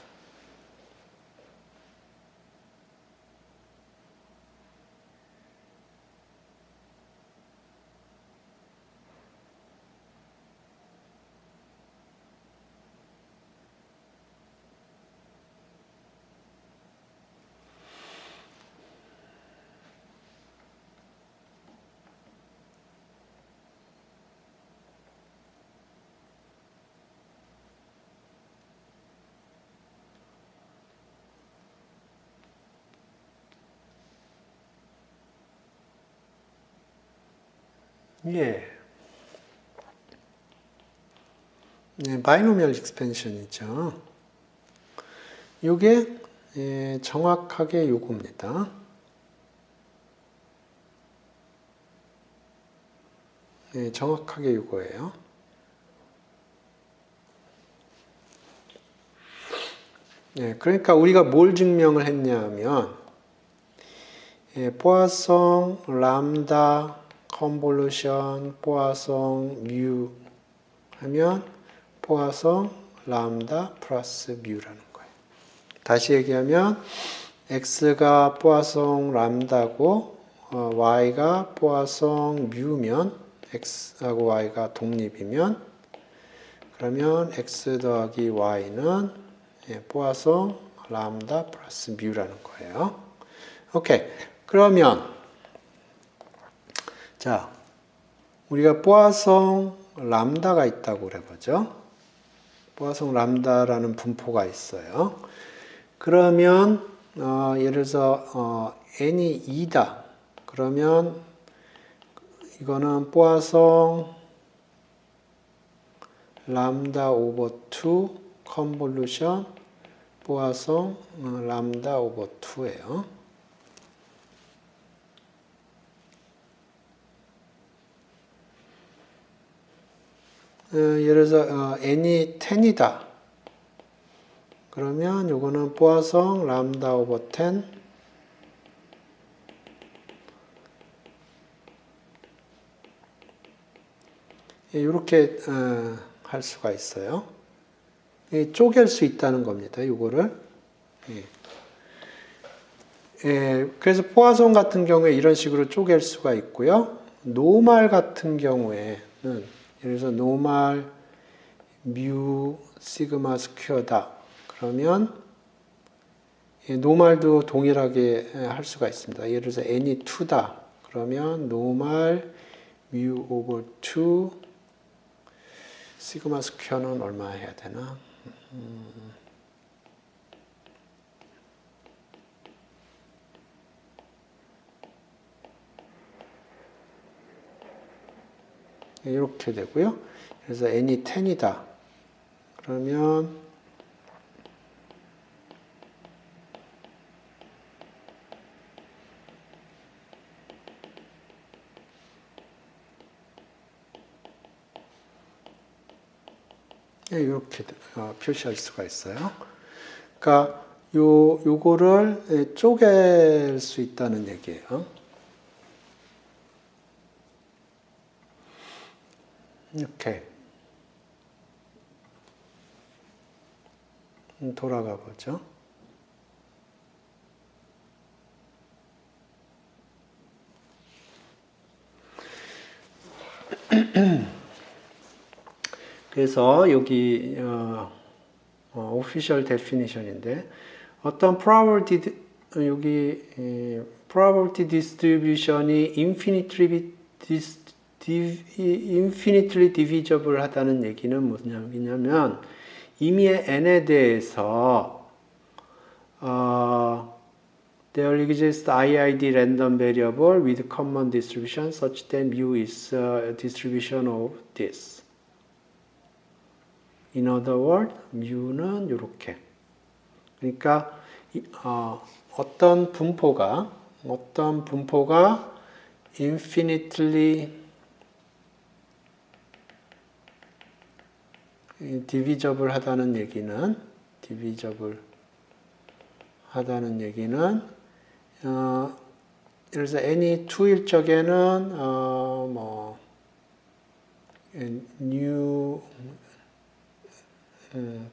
예. 네, 바이노미얼 익스펜션이죠. 이게 정확하게 요겁니다. 네, 정확하게 요거예요. 네, 그러니까 우리가 뭘 증명을 했냐면 포아송 람다 컨볼루션 포아송 뮤 하면 포아송 람다 플러스 뮤라는 거예요. 다시 얘기하면 x가 포아송 람다고 y가 포아송 뮤면 x하고 y가 독립이면 그러면 x 더하기 y는 포아송 람다 플러스 뮤라는 거예요. 오케이. 그러면 자, 우리가 포아송 람다가 있다고 그래보죠. 포아송 람다라는 분포가 있어요. 그러면 예를 들어서 n이 2다. 그러면 이거는 포아송 람다 오버 2 컨볼루션 포아송 람다 오버 2예요. 예를 들어서 n이 10이다. 그러면 이거는 포아송 람다 오버 10 이렇게 할 수가 있어요. 쪼갤 수 있다는 겁니다. 이거를. 그래서 포아송 같은 경우에 이런 식으로 쪼갤 수가 있고요. 노말 같은 경우에는 예를 들어서 노말 뮤 시그마 스퀘어다. 그러면 노말도 동일하게 할 수가 있습니다. 예를 들어서 n이 2다. 그러면 노말 뮤 오버 2 시그마 스퀘어는 얼마 해야 되나? 이렇게 되고요. 그래서 n이 10이다. 그러면 이렇게 표시할 수가 있어요. 그러니까 요거를 쪼갤 수 있다는 얘기예요. 이렇게 돌아가 보죠. 그래서 여기 official definition인데 어떤 probability 여기 probability distribution이 infinitely divisible 하다는 얘기는 뭐냐면 이미 n에 대해서 there exists IID random variable with common distribution such that mu is a distribution of this. In other words, mu는 이렇게. 그러니까 어떤 분포가 infinitely divisible 하다는 얘기는 예를 들어서 n이 2일 적에는 new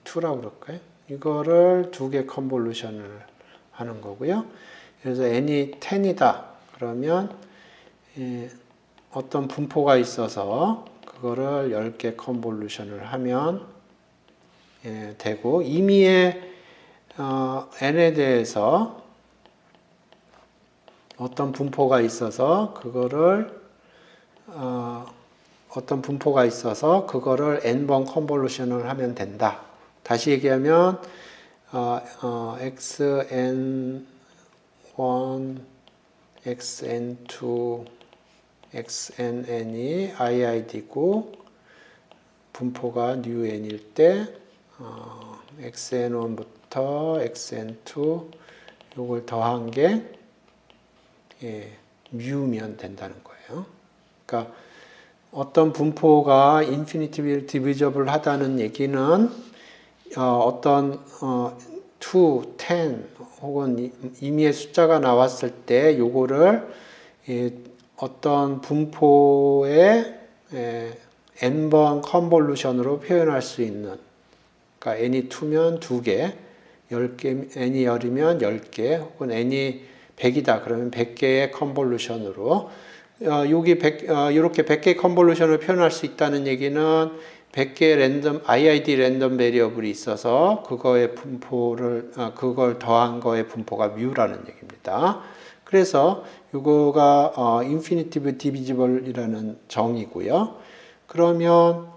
2라고 그럴까요? 이거를 두 개 컨볼루션을 하는 거고요. 그래서 n이 10이다. 그러면 어떤 분포가 있어서 그거를 10개 컨볼루션을 하면 되고 임의의 n에 대해서 어떤 분포가 있어서 그거를 n번 컨볼루션을 하면 된다. 다시 얘기하면 xn1, xn2, xnn이 IID고 분포가 new n일 때 xn1부터 xn2 요걸 더한 게 mu면 된다는 거예요. 그러니까 어떤 분포가 인피니티브 디비저블 하다는 얘기는 어떤 2, 10 혹은 임의의 숫자가 나왔을 때 요거를 어떤 분포의 n번 컨볼루션으로 표현할 수 있는, 그러니까 n이 2면 2개, 10개, n이 10이면 10개, 혹은 n이 100이다 그러면 100개의 컨볼루션으로 여기 이렇게 100개의 컨볼루션을 표현할 수 있다는 얘기는 100개의 랜덤 IID 랜덤 베리어블이 있어서 그거의 분포를 그걸 더한 거의 분포가 뮤라는 얘기입니다. 그래서 이거가 인피니티브 디비지블이라는 정의고요. 그러면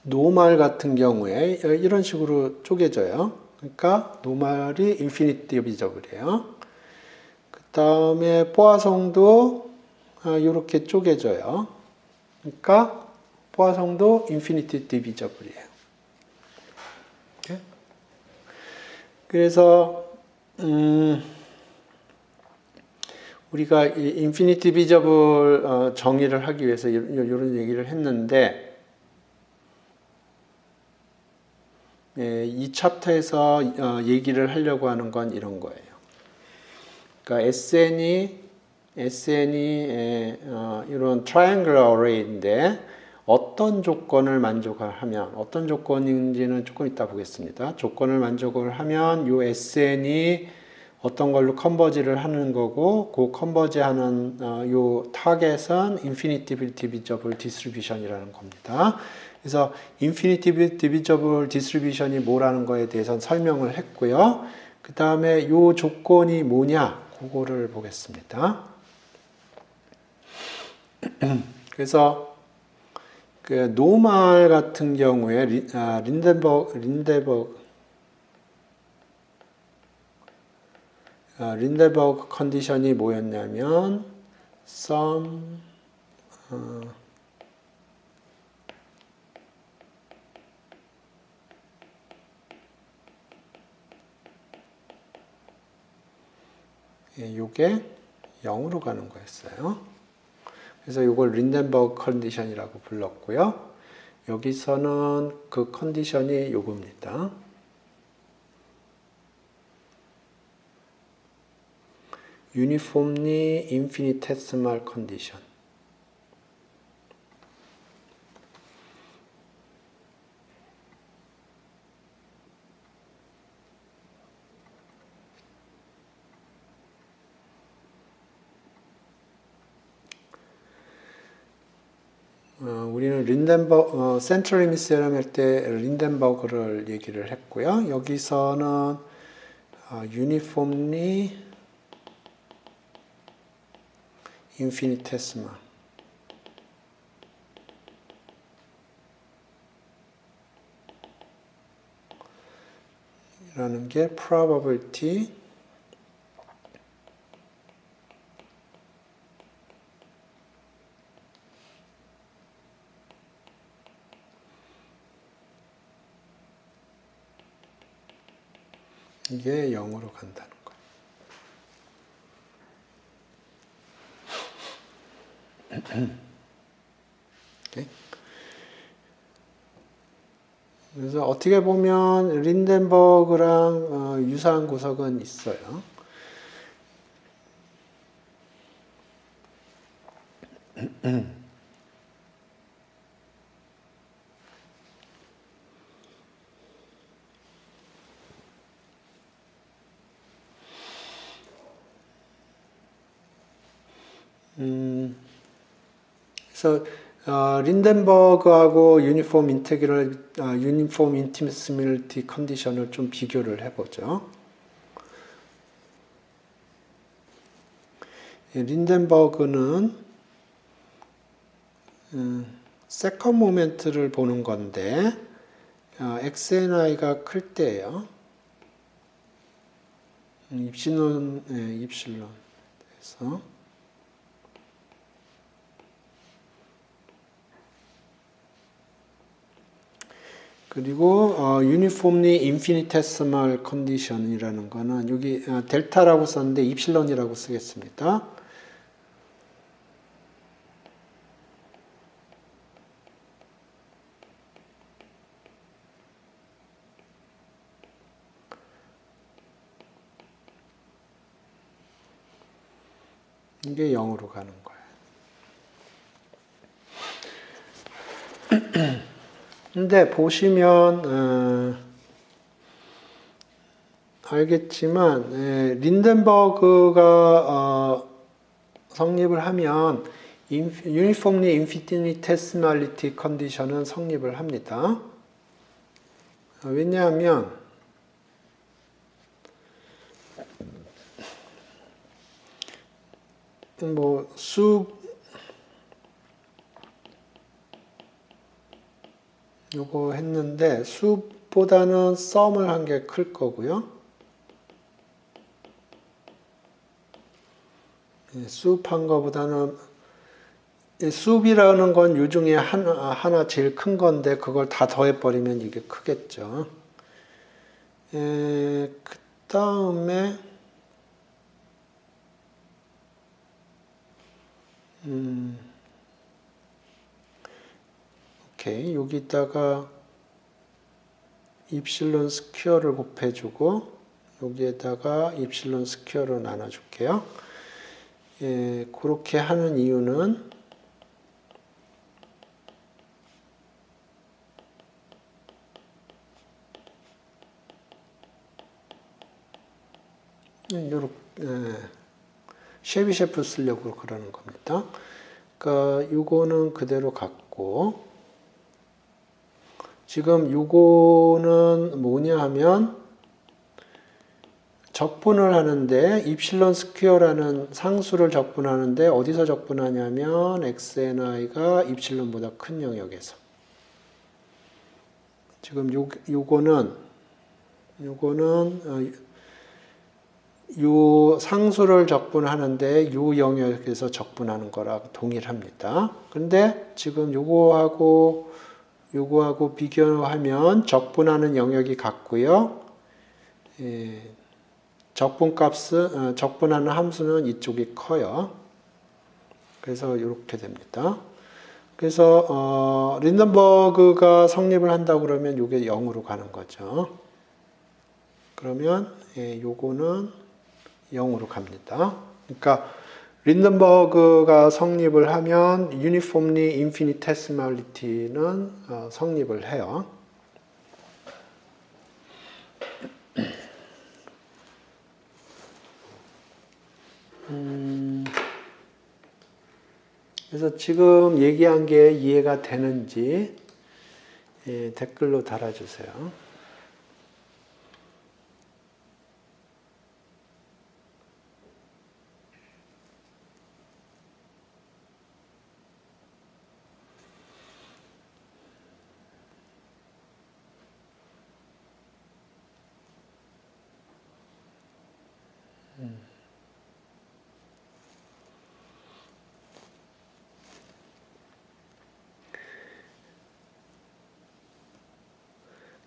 노멀 같은 경우에 이런 식으로 쪼개져요. 그러니까 노멀이 인피니티 디비저블이에요. 그 다음에 포화성도 이렇게 쪼개져요. 그러니까 포화성도 인피니티 디비저블이에요. 그래서 우리가 이 인피니티 디비저블 정의를 하기 위해서 이런 얘기를 했는데 이 챕터에서 얘기를 하려고 하는 건 이런 거예요. 그러니까 SN이 이런 triangular array인데 어떤 조건을 만족하면, 어떤 조건인지는 조금 이따 보겠습니다. 조건을 만족을 하면 이 SN이 어떤 걸로 컨버지를 하는 거고, 그 컨버지하는 요 타겟은 인피니티브 디비저블 디스트리뷰션이라는 겁니다. 그래서 인피니티브 디비저블 디스트리뷰션이 뭐라는 거에 대해서는 설명을 했고요. 그 다음에 요 조건이 뭐냐, 그거를 보겠습니다. 그래서 그 노멀 같은 경우에 린덴버그 컨디션이 뭐였냐면 some 요게 0으로 가는 거였어요. 그래서 이걸 린덴버그 컨디션이라고 불렀고요. 여기서는 그 컨디션이 요겁니다. uniformly infinitesimal condition. 우리는 센트럴 리밋 세럼 할 때 린덴버그를 얘기를 했고요. 여기서는 uniformly infinitesimal 라는 게 probability 이게 0으로 간다는 거예요. okay. 그래서 어떻게 보면 린덴버그랑 유사한 구석은 있어요. 그래서 린덴버그하고 유니폼 인티미시밀리티 컨디션을 좀 비교를 해보죠. 린덴버그는 세컨 모멘트를 보는 건데 XNI가 클 때예요. 입실론 에서 그리고 uniformly infinitesimal condition이라는 거는 여기 델타라고 썼는데 입실론이라고 쓰겠습니다. 이게 0으로 가는 거예요. 근데 보시면 알겠지만 린덴버그가 성립을 하면 uniformly infinitesimality condition은 성립을 합니다. 왜냐하면 뭐 요거 했는데 숲보다는 썸을 한 게 클 거고요. 숲한 거보다는 숲이라는 건 요 중에 하나 제일 큰 건데 그걸 다 더해버리면 이게 크겠죠. 그 다음에 오케이, 여기다가 입실론 스퀘어를 곱해주고 여기에다가 입실론 스퀘어로 나눠줄게요. 그렇게 하는 이유는 요렇게 쉐비셰프 쓰려고 그러는 겁니다. 그러니까 요거는 그대로 갖고 지금 요거는 뭐냐 하면 적분을 하는데 입실론 스퀘어라는 상수를 적분하는데 어디서 적분하냐면 xni가 입실론보다 큰 영역에서 지금 요거는 요 상수를 적분하는데 요 영역에서 적분하는 거랑 동일합니다. 근데 지금 요거하고 비교하면 적분하는 영역이 같고요. 적분하는 함수는 이쪽이 커요. 그래서 이렇게 됩니다. 그래서 린덴버그가 성립을 한다고 그러면 이게 0으로 가는 거죠. 그러면 요거는 0으로 갑니다. 그러니까 린덴버그가 성립을 하면 uniformly infinitesimality는 성립을 해요. 그래서 지금 얘기한 게 이해가 되는지 댓글로 달아주세요.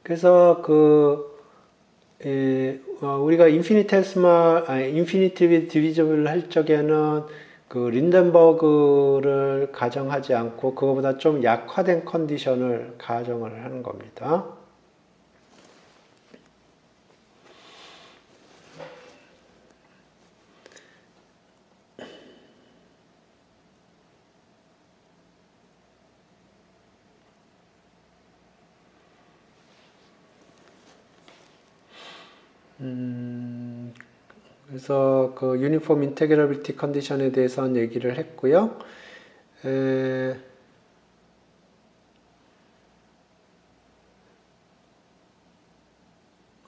그래서 우리가 인피니티브 디비저블 할 적에는 그 린덴버그를 가정하지 않고 그거보다 좀 약화된 컨디션을 가정을 하는 겁니다. 그래서 그 유니폼 인테그러빌티 컨디션에 대해서는 얘기를 했고요.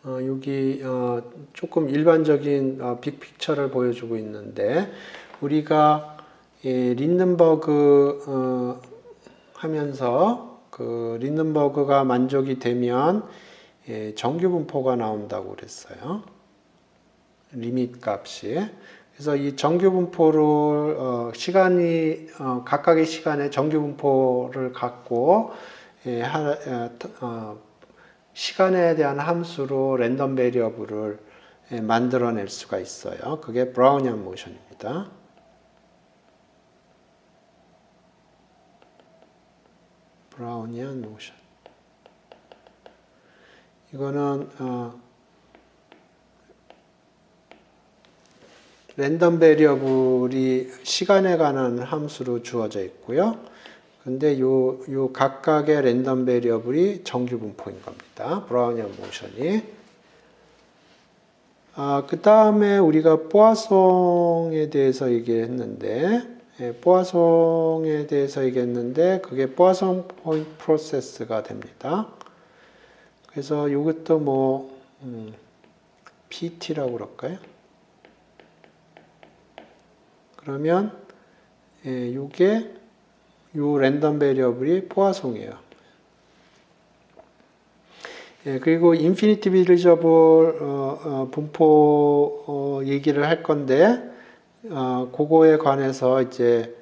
여기 조금 일반적인 빅픽처를 보여주고 있는데 우리가 린덴버그 하면서 그 린덴버그가 만족이 되면 정규 분포가 나온다고 그랬어요. 리밋 값이. 그래서 이 정규 분포를 각각의 시간에 정규 분포를 갖고 시간에 대한 함수로 랜덤 베리어블을 만들어낼 수가 있어요. 그게 브라우니안 모션입니다. 브라우니안 모션. 이거는 랜덤 베리어블이 시간에 관한 함수로 주어져 있고요. 근데 요 각각의 랜덤 베리어블이 정규 분포인 겁니다. 브라우니안 모션이. 그 다음에 우리가 포아송에 대해서 얘기했는데, 포아송에 대해서 얘기했는데, 그게 포아송 포인트 프로세스가 됩니다. 그래서 이것도 뭐, PT라고 그럴까요? 그러면, 요게, 요 랜덤 베리어블이 포아송이에요. 그리고 인피니티 비리저블 분포 얘기를 할 건데, 그거에 관해서 이제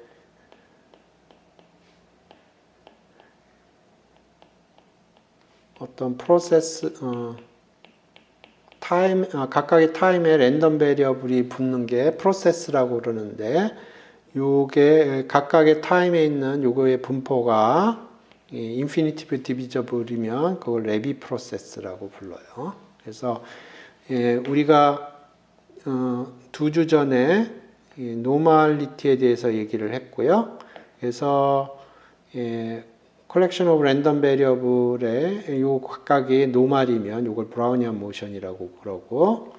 어떤 프로세스, 각각의 타임에 랜덤 베리어블이 붙는 게 프로세스라고 그러는데, 요게 각각의 타임에 있는 요거의 분포가 인피니티브 디비저블이면 그걸 레비 프로세스라고 불러요. 그래서 우리가 2주 전에 노멀리티에 대해서 얘기를 했고요. 그래서 컬렉션 오브 랜덤 베리어블의 요 각각이 노멀이면 요걸 브라우니안 모션이라고 그러고,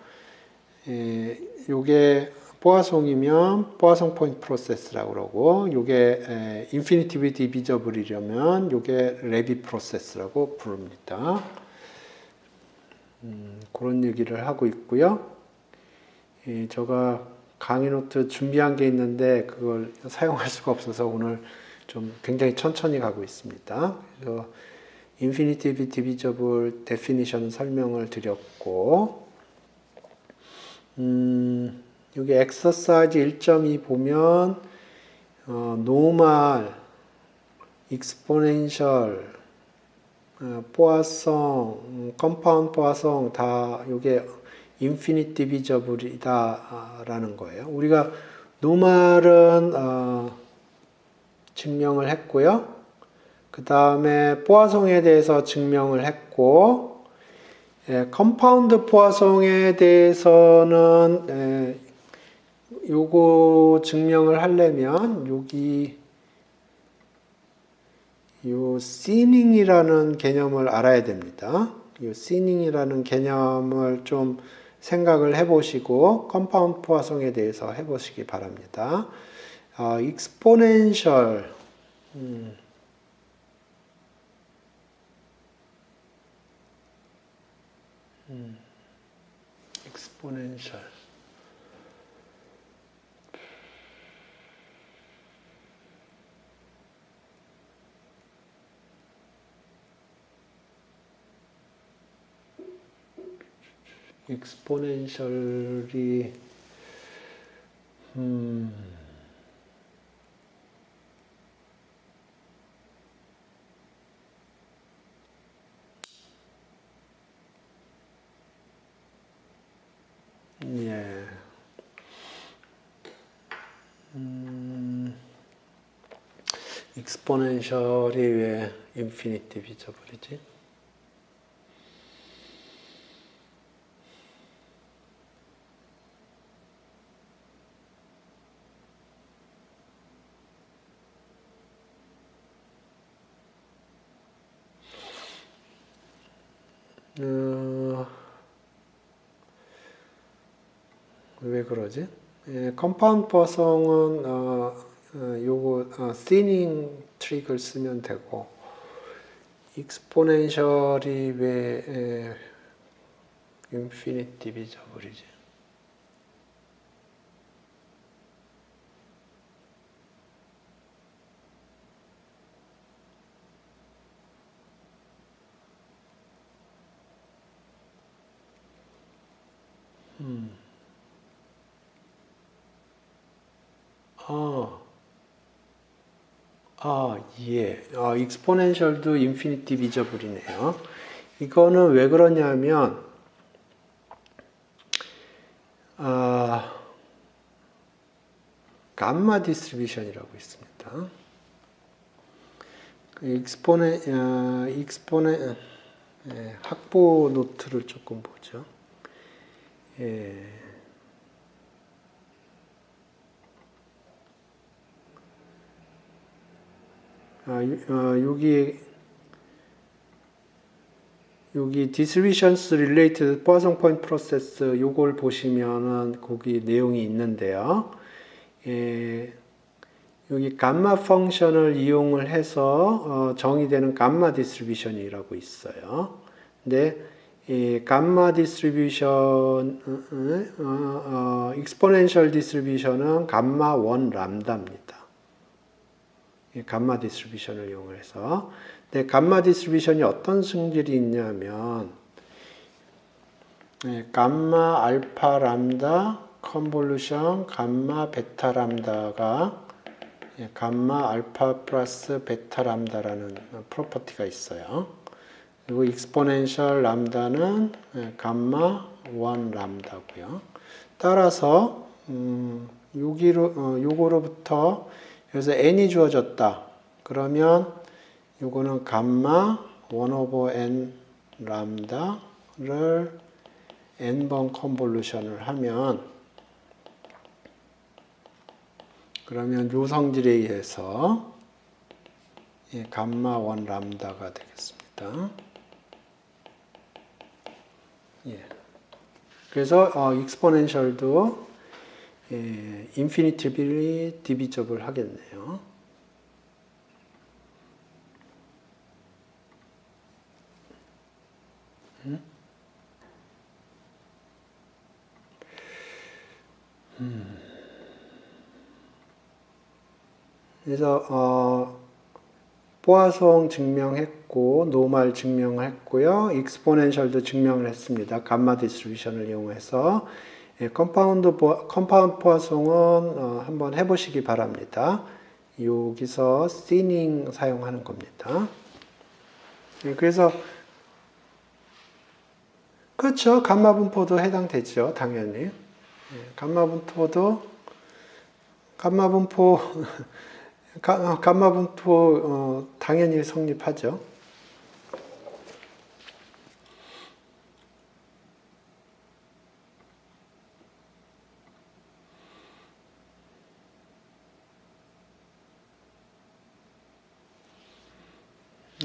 요게 포아송이면 포아송 포인트 프로세스라고 그러고, 요게 인피니티브 디비저블이려면 요게 레비 프로세스라고 부릅니다. 그런 얘기를 하고 있고요. 제가 강의 노트 준비한 게 있는데 그걸 사용할 수가 없어서 오늘 좀 굉장히 천천히 가고 있습니다. 그래서 인피니티브 디비저블 데피니션 설명을 드렸고, 여기 엑서사이즈 1.2 보면 노멀, 익스포넨셜, 포아송, 컴파운드 포아송 다 이게 인피니티 디비저블이다라는 거예요. 우리가 노멀은 증명을 했고요. 그 다음에 포아송에 대해서 증명을 했고, 컴파운드 포아송에 대해서는 요거 증명을 하려면 여기 요 시닝이라는 개념을 알아야 됩니다. 요 시닝이라는 개념을 좀 생각을 해보시고 컴파운드 포아송에 대해서 해보시기 바랍니다. 익스포넨셜 익스포넨셜 익스포넨셜이 예. 익스포넨셜이 왜 인피니티 비저블이지? 왜 그러지? 컴파운드 포성은 요거 thinning 트릭을 쓰면 되고, 익스포넨셜이 왜 인피니티 디비저블이지? 예. 익스포넨셜도 인피니티 디비저블이네요. 이거는 왜 그러냐면 감마 디스트리뷰션이라고 있습니다. 학보 노트를 조금 보죠. 여기 distributions related Poisson point process 요걸 보시면은 거기 내용이 있는데요. 여기 감마 펑션을 이용을 해서 정의되는 감마 디스트리뷰션이라고 있어요. 근데 이 감마 디스트리뷰션, exponential 디스트리뷰션은 감마 1 람다입니다. 감마 디스트리뷰션을 이용해서. 근데 감마 디스트리뷰션이 어떤 성질이 있냐면 감마 알파 람다 컨볼루션 감마 베타 람다가 감마 알파 플러스 베타 람다라는 프로퍼티가 있어요. 그리고 익스포넨셜 람다는 감마 1 람다고요. 따라서 요거로부터 여기서 n이 주어졌다. 그러면 요거는 감마 1 오버 n 람다를 n번 컨볼루션을 하면 그러면 요 성질에 의해서 감마 1 람다가 되겠습니다. 그래서 익스포넨셜도 인피니티블리 디비저블 하겠네요. 그래서 포아송 증명했고 노말 증명했고요. 익스포넨셜도 증명을 했습니다. 감마 디스트리뷰션을 이용해서 컴파운드 포아송은 한번 해보시기 바랍니다. 여기서 시닝 사용하는 겁니다. 그래서 그렇죠. 감마 분포도 해당되죠. 당연히 감마 분포 당연히 성립하죠.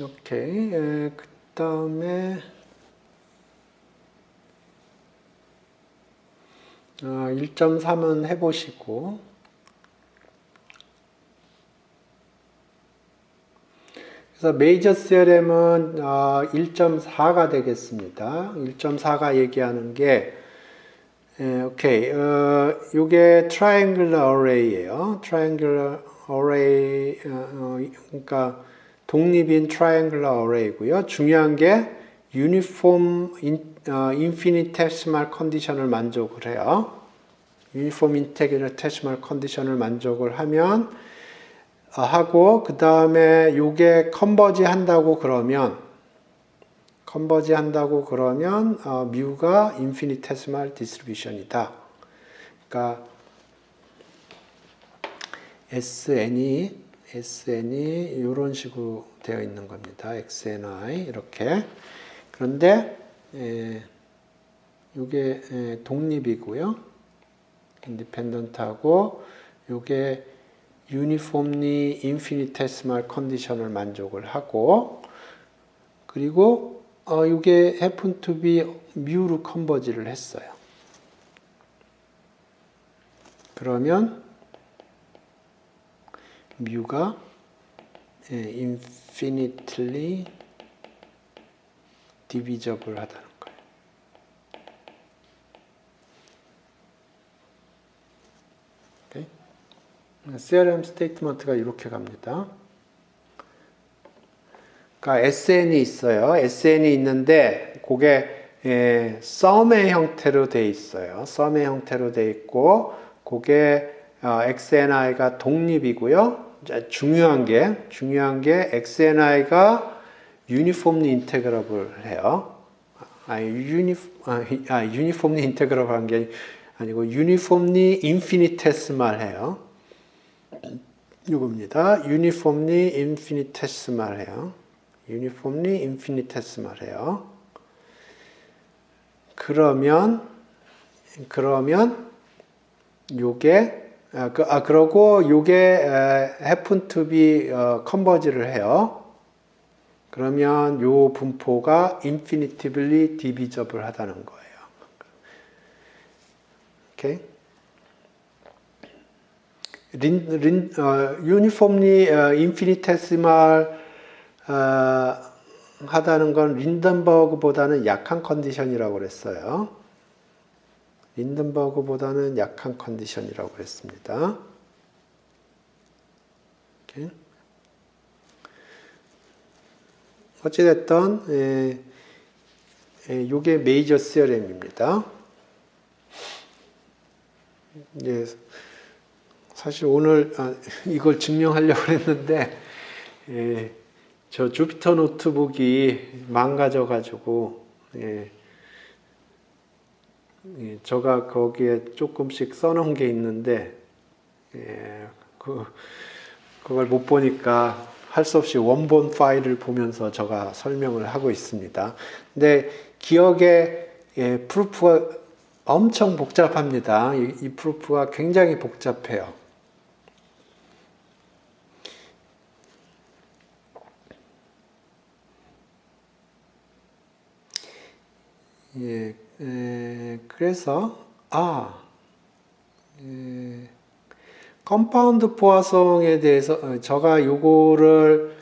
오케이. 그 다음에 1.3은 해보시고 그래서 메이저 시어렘은 1.4가 되겠습니다. 1.4가 얘기하는 게 오케이. 요게 triangular array예요. triangular array 그러니까 독립인 triangular array고요. 중요한 게 uniform infinitesimal 컨디션을 만족을 해요. uniform infinitesimal 컨디션을 만족을 하면 하고 그 다음에 요게 컨버지 한다고 그러면 뮤가 infinitesimal distribution이다. 그러니까 SN이 이런 식으로 되어 있는 겁니다. XNI 이렇게. 그런데 요게 독립이고요. 인디펜던트하고 요게 uniformly infinitesimal 컨디션을 만족을 하고 그리고 요게 happen to be 뮤로 컨버지를 했어요. 그러면 뮤가 infinitely divisible 하다는 거예요. 오케이? CRM 스테이트먼트가 이렇게 갑니다. 그러니까 SN이 있어요. SN이 있는데 그게 썸의 형태로 돼 있어요. 썸의 형태로 돼 있고 그게 XNI가 독립이고요. 중요한 게 XNI가 유니폼리 인테그러블 해요. 유니폼리 인테그러블 한 게 아니고 유니폼리 인피니테스말 해요. 이겁니다. 유니폼리 인피니테스말 해요. 유니폼리 인피니테스말 해요. 그러면 요게 그러고 요게 happen to be 컨버지를 해요. 그러면 요 분포가 infinitively divisible 하다는 거예요. 오케이? uniformly infinitesimal 하다는 건 린덴버그보다는 약한 컨디션이라고 그랬어요. 린덴버그보다는 약한 컨디션이라고 그랬습니다. 오케이. 어찌됐든 이게 메이저 시어렘입니다. 예, 사실 오늘 이걸 증명하려고 했는데 저 주피터 노트북이 망가져가지고 제가 거기에 조금씩 써놓은 게 있는데 그걸 못 보니까 할 수 없이 원본 파일을 보면서 제가 설명을 하고 있습니다. 근데 기억의 프루프가 엄청 복잡합니다. 이 프루프가 굉장히 복잡해요. 그래서 컴파운드 포화성에 대해서 제가 요거를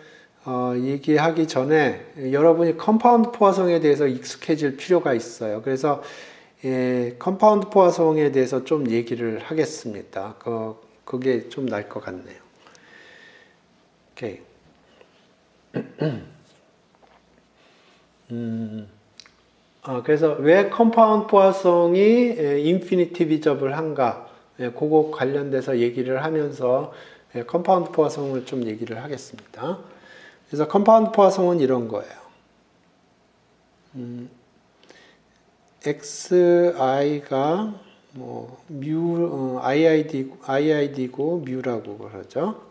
얘기하기 전에 여러분이 컴파운드 포화성에 대해서 익숙해질 필요가 있어요. 그래서 컴파운드 포화성에 대해서 좀 얘기를 하겠습니다. 그게 좀 날 것 같네요. 오케이. 그래서 왜 컴파운드 포화성이 인피니티비저블한가? 그거 관련돼서 얘기를 하면서 컴파운드 포화성을 좀 얘기를 하겠습니다. 그래서 컴파운드 포화성은 이런 거예요. xi가 뭐 뮤 iid고 뮤라고 그러죠.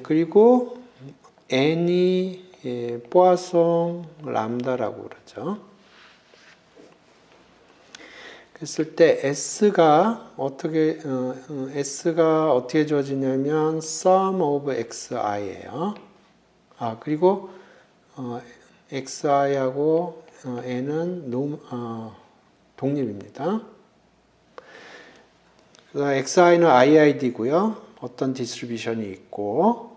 그리고 n이 포화성 람다라고 그러죠. 그랬을 때 S가 어떻게 주어지냐면 sum of xi예요. 그리고 xi하고 n은 독립입니다. xi는 iid고요. 어떤 디스트리뷰션이 있고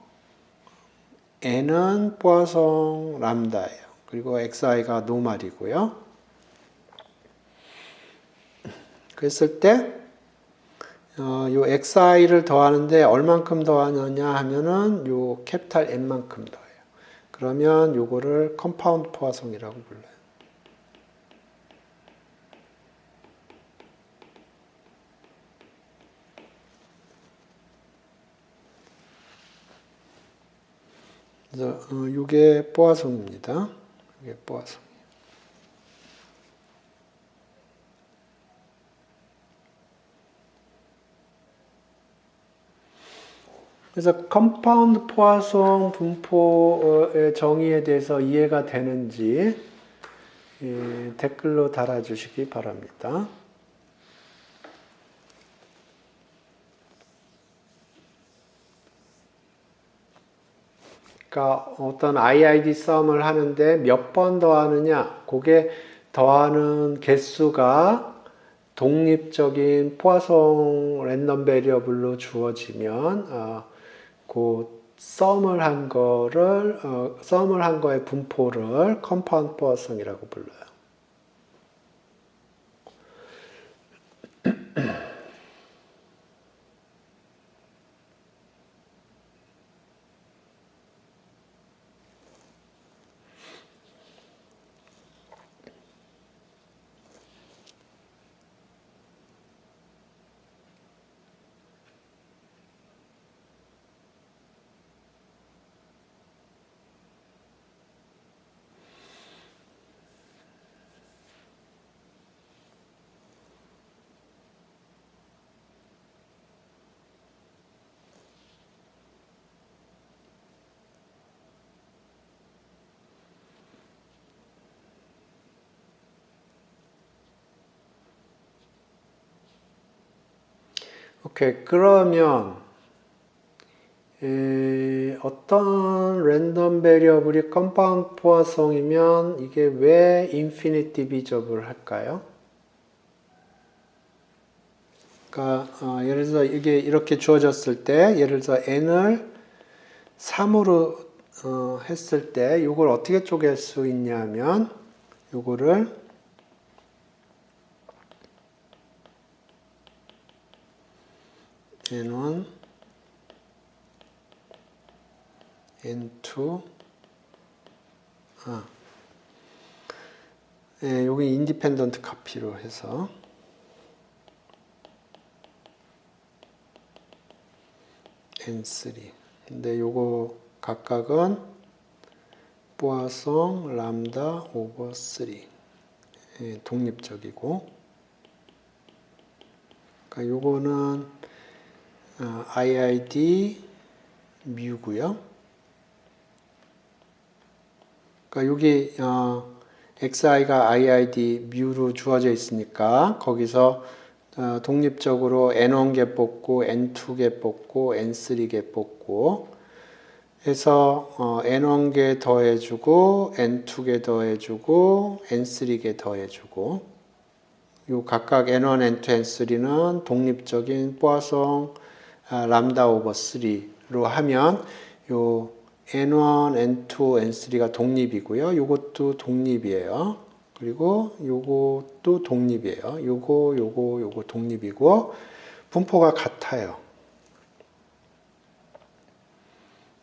n은 포화성 람다예요. 그리고 xi가 노멀이고요. 그랬을 때 요 xi를 더하는데 얼만큼 더하느냐 하면은 요 캐피탈 n만큼 더해요. 그러면 요거를 컴파운드 포화성이라고 불러요. 그래서 요게 포화성입니다. 이게 포화성. 그래서 컴파운드 포화성 분포의 정의에 대해서 이해가 되는지 댓글로 달아주시기 바랍니다. 그러니까 어떤 IID 썸을 하는데 몇 번 더하느냐, 그게 더하는 개수가 독립적인 포화성 랜덤 베리어블로 주어지면 그 썸을 한 거의 분포를 컴파운드 포화성이라고 불러요. 오케이. 그러면 어떤 랜덤 베리어블이 컴파운드 포화성이면 이게 왜 인피니트 디비저블 할까요? 그러니까 예를 들어서 이게 이렇게 주어졌을 때 예를 들어서 n을 3으로 했을 때 이걸 어떻게 쪼갤 수 있냐면 요거를 n1, n2, 여기 인디펜던트 카피로 해서 n3. 근데 요거 각각은 포화성 람다 오버 3. 독립적이고. 그러니까 요거는 IID 뮤고요. 그러니까 여기 xi가 IID 뮤로 주어져 있으니까 거기서 독립적으로 n1개 뽑고 n2개 뽑고 n3개 뽑고 해서 n1개 더해주고 n2개 더해주고 n3개 더해주고 요 각각 n1, n2, n3는 독립적인 포화성 람다 오버 3로 하면 요 n1, n2, n3가 독립이고요. 요것도 독립이에요. 그리고 요것도 독립이에요. 요거 독립이고 분포가 같아요.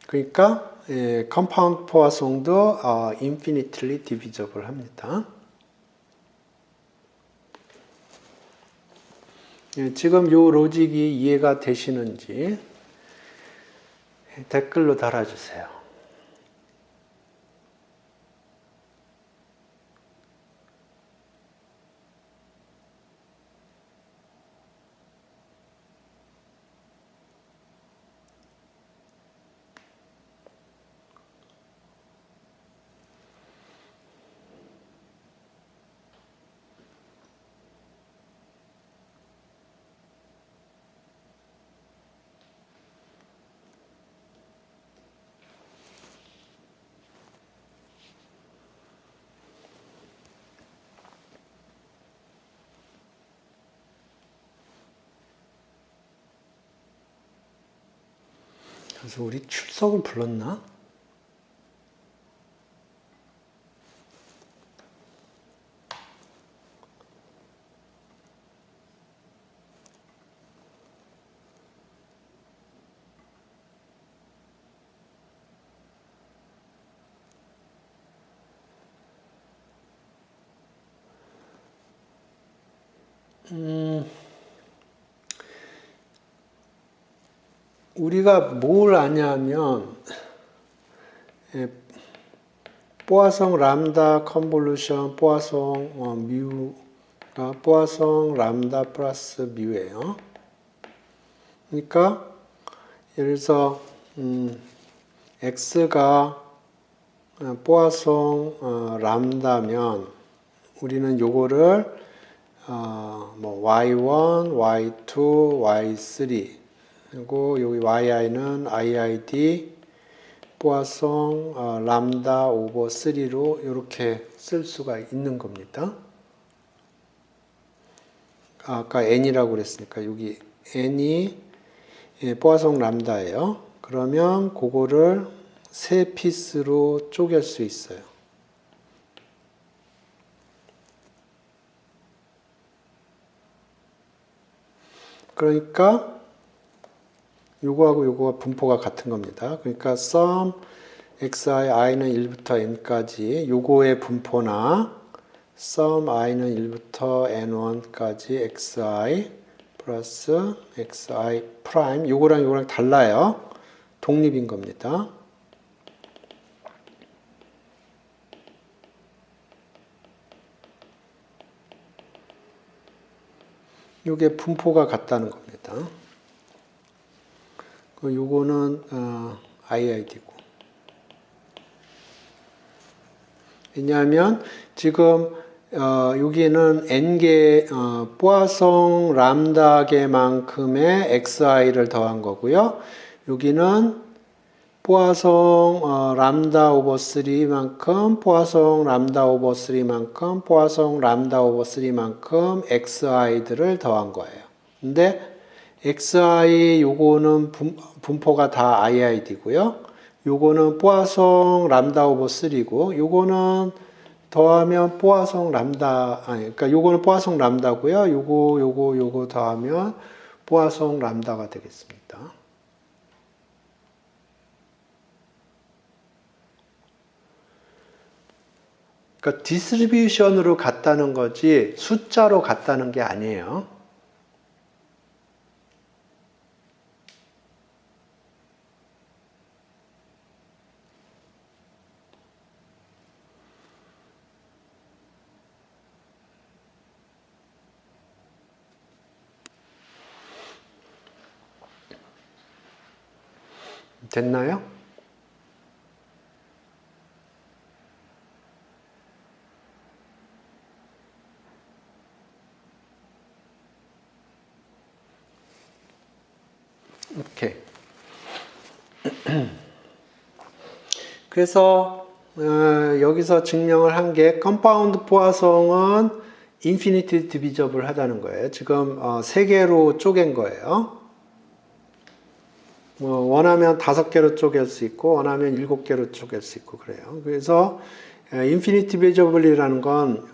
그러니까 컴파운드 포화성도 infinitely divisible 합니다. 지금 요 로직이 이해가 되시는지 댓글로 달아주세요. 그래서 우리 출석을 불렀나? 우리가 뭘 아냐면 포화성 람다 컨볼루션 포화성 뮤가 포화성 람다 플러스 뮤예요. 그러니까 예를 들어서 x가 포화성 람다면 우리는 요거를 뭐 y1, y2, y3 그리고 여기 yi는 iid 포화성 람다 오버 3로 이렇게 쓸 수가 있는 겁니다. 아까 n이라고 그랬으니까 여기 n이 포화성 람다예요. 그러면 그거를 세 피스로 쪼갤 수 있어요. 그러니까 요거하고 요거가 분포가 같은 겁니다. 그러니까 sum xi i는 1부터 n까지 요거의 분포나 sum i는 1부터 n1까지 xi 플러스 xi 프라임 요거랑 요거랑 달라요. 독립인 겁니다. 요게 분포가 같다는 겁니다. 요거는 IID고. 왜냐하면 지금 여기는 n개 포화송 람다개만큼의 xi를 더한 거고요. 여기는 포화송 람다 오버 3만큼, 포화송 람다 오버 3만큼, 포화송 람다 오버 3만큼 xi들을 더한 거예요. 근데 xi 요거는 분포가 다 iid고요. 요거는 포화송 람다 오버 3고 요거는 더하면 포화송 람다 그러니까 요거는 포화송 람다고요. 요거 더하면 포화송 람다가 되겠습니다. 그러니까 디스트리뷰션으로 갔다는 거지 숫자로 갔다는 게 아니에요. 됐나요? 오케이. 그래서 여기서 증명을 한 게 컴파운드 포화송은 인피니티 디비저블 하다는 거예요. 지금 3개로 쪼갠 거예요. 원하면 5개로 쪼갤 수 있고 원하면 7개로 쪼갤 수 있고 그래요. 그래서 인피니티 디비저블이라는 건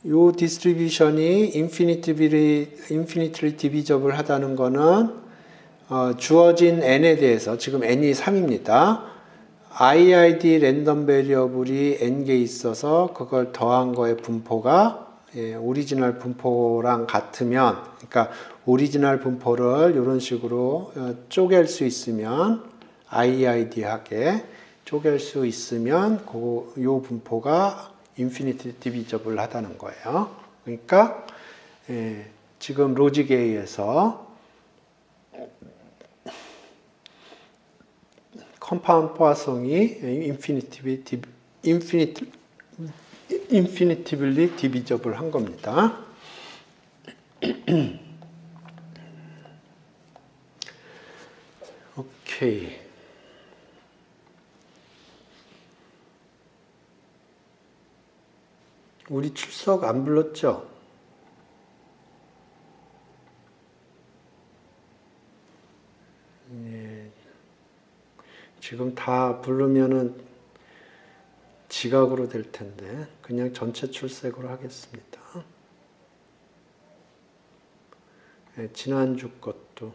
요 디스트리뷰션이 인피니트리 디비저블 하다는 거는 주어진 n에 대해서 지금 n이 3입니다. iid 랜덤 베리어블이 n개 있어서 그걸 더한 거의 분포가 오리지널 분포랑 같으면 그러니까 오리지널 분포를 이런 식으로 쪼갤 수 있으면 iid하게 쪼갤 수 있으면 요 분포가 인피니티 디비저블 하다는 거예요. 그러니까 지금 로직에 의해서 컴파운드 포화송이 인피니티블리 디비저블 한 겁니다. 오케이. 우리 출석 안 불렀죠? 지금 다 부르면은 지각으로 될 텐데 그냥 전체 출석으로 하겠습니다. 지난주 것도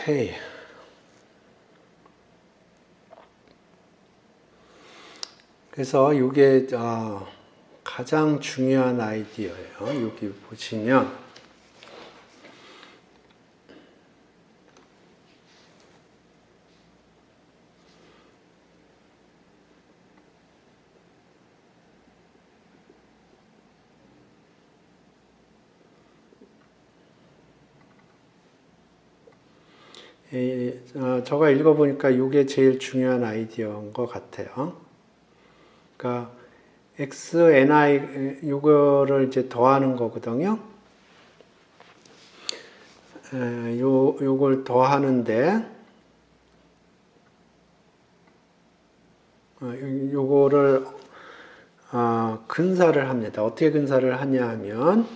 오케이. 그래서 이게 가장 중요한 아이디어예요. 여기 보시면 제가 읽어보니까 이게 제일 중요한 아이디어인 것 같아요. 그러니까 xni 이거를 이제 더하는 거거든요. 요걸 더하는데 요거를 근사를 합니다. 어떻게 근사를 하냐 하면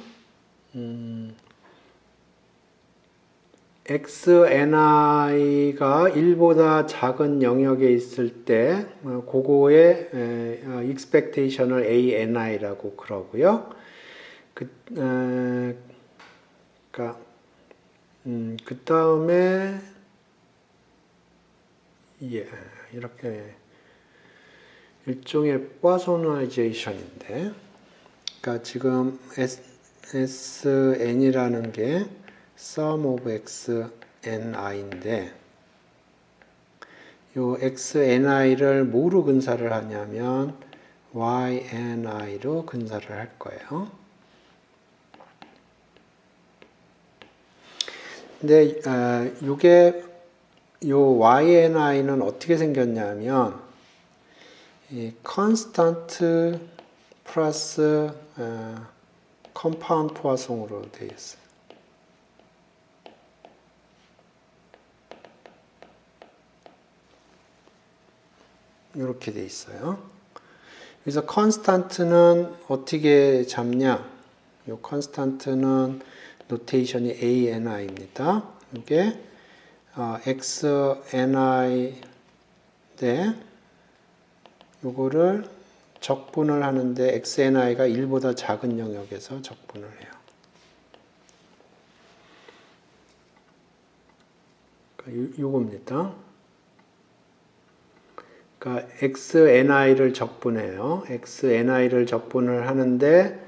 xni가 1보다 작은 영역에 있을 때 그거의 expectation을 ANI라고 그러고요. 그러니까 그 다음에 이렇게 일종의 포아소나이제이션인데, 그러니까 지금 SN이라는 게 sum of xni인데, 요 xni를 뭐로 근사를 하냐면 yni로 근사를 할 거예요. 근데 이게 요 yni는 어떻게 생겼냐면 이 컨스탄트 플러스 컴파운드 포화송으로 되어 있어요. 이렇게 되어 있어요. 그래서 컨스탄트는 어떻게 잡냐? 이 컨스탄트는 노테이션이 ANI입니다. 이게 XNI 대 요거를 적분을 하는데 XNI가 1보다 작은 영역에서 적분을 해요. 그러니까 요겁니다. 그러니까 XNI를 적분해요. XNI를 적분을 하는데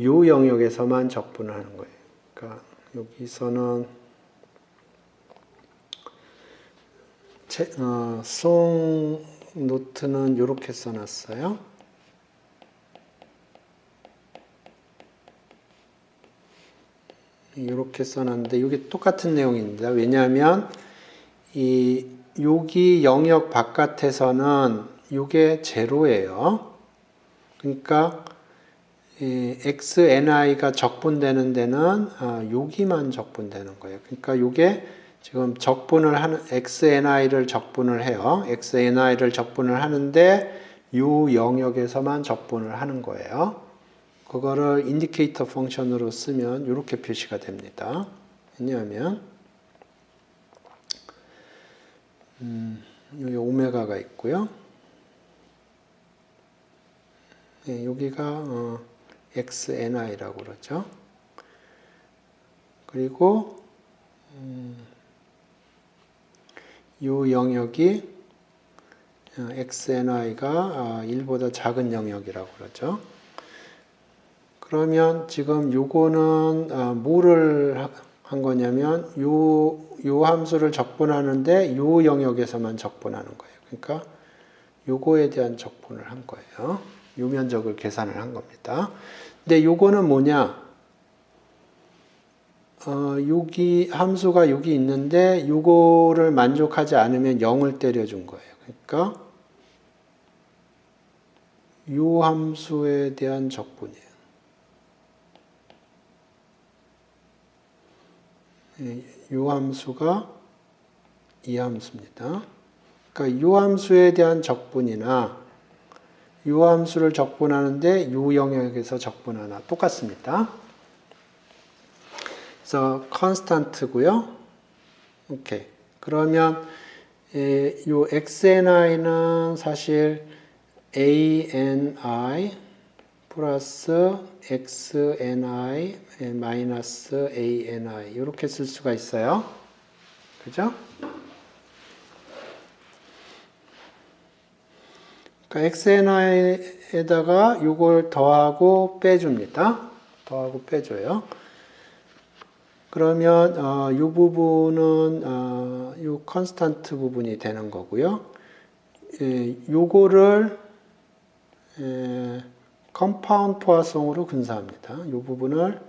요 영역에서만 적분을 하는 거예요. 그러니까 여기서는 송 노트는 이렇게 써놨어요. 이렇게 써놨는데 이게 똑같은 내용입니다. 왜냐하면 여기 영역 바깥에서는 이게 제로예요. 그러니까 XNI가 적분되는 데는 여기만 적분되는 거예요. 그러니까 이게 지금 적분을 하는 XNI를 적분을 해요. XNI를 적분을 하는데 이 영역에서만 적분을 하는 거예요. 그거를 인디케이터 펑션으로 쓰면 이렇게 표시가 됩니다. 왜냐하면 여기 오메가가 있고요. 여기가 XNI라고 그러죠. 그리고 이 영역이 XNI가 1보다 작은 영역이라고 그러죠. 그러면 지금 요거는 뭐를 한 거냐면 요 함수를 적분하는데 요 영역에서만 적분하는 거예요. 그러니까 요거에 대한 적분을 한 거예요. 요 면적을 계산을 한 겁니다. 근데 요거는 뭐냐? 여기 함수가 여기 있는데 요거를 만족하지 않으면 0을 때려준 거예요. 그러니까 요 함수에 대한 적분이에요. 요 함수가 이 함수입니다. 그러니까 요 함수에 대한 적분이나 요 함수를 적분하는데 요 영역에서 적분하나 똑같습니다. 그래서 컨스탄트고요. 오케이. 그러면 요 XNI는 사실 ANI 플러스 XNI 마이너스 ANI 이렇게 쓸 수가 있어요. 그죠? 그러니까 XNI에다가 이걸 더하고 빼줍니다. 더하고 빼줘요. 그러면 이 부분은 이 컨스탄트 부분이 되는 거고요. 요거를 컴파운드 포화송으로 근사합니다. 이 부분을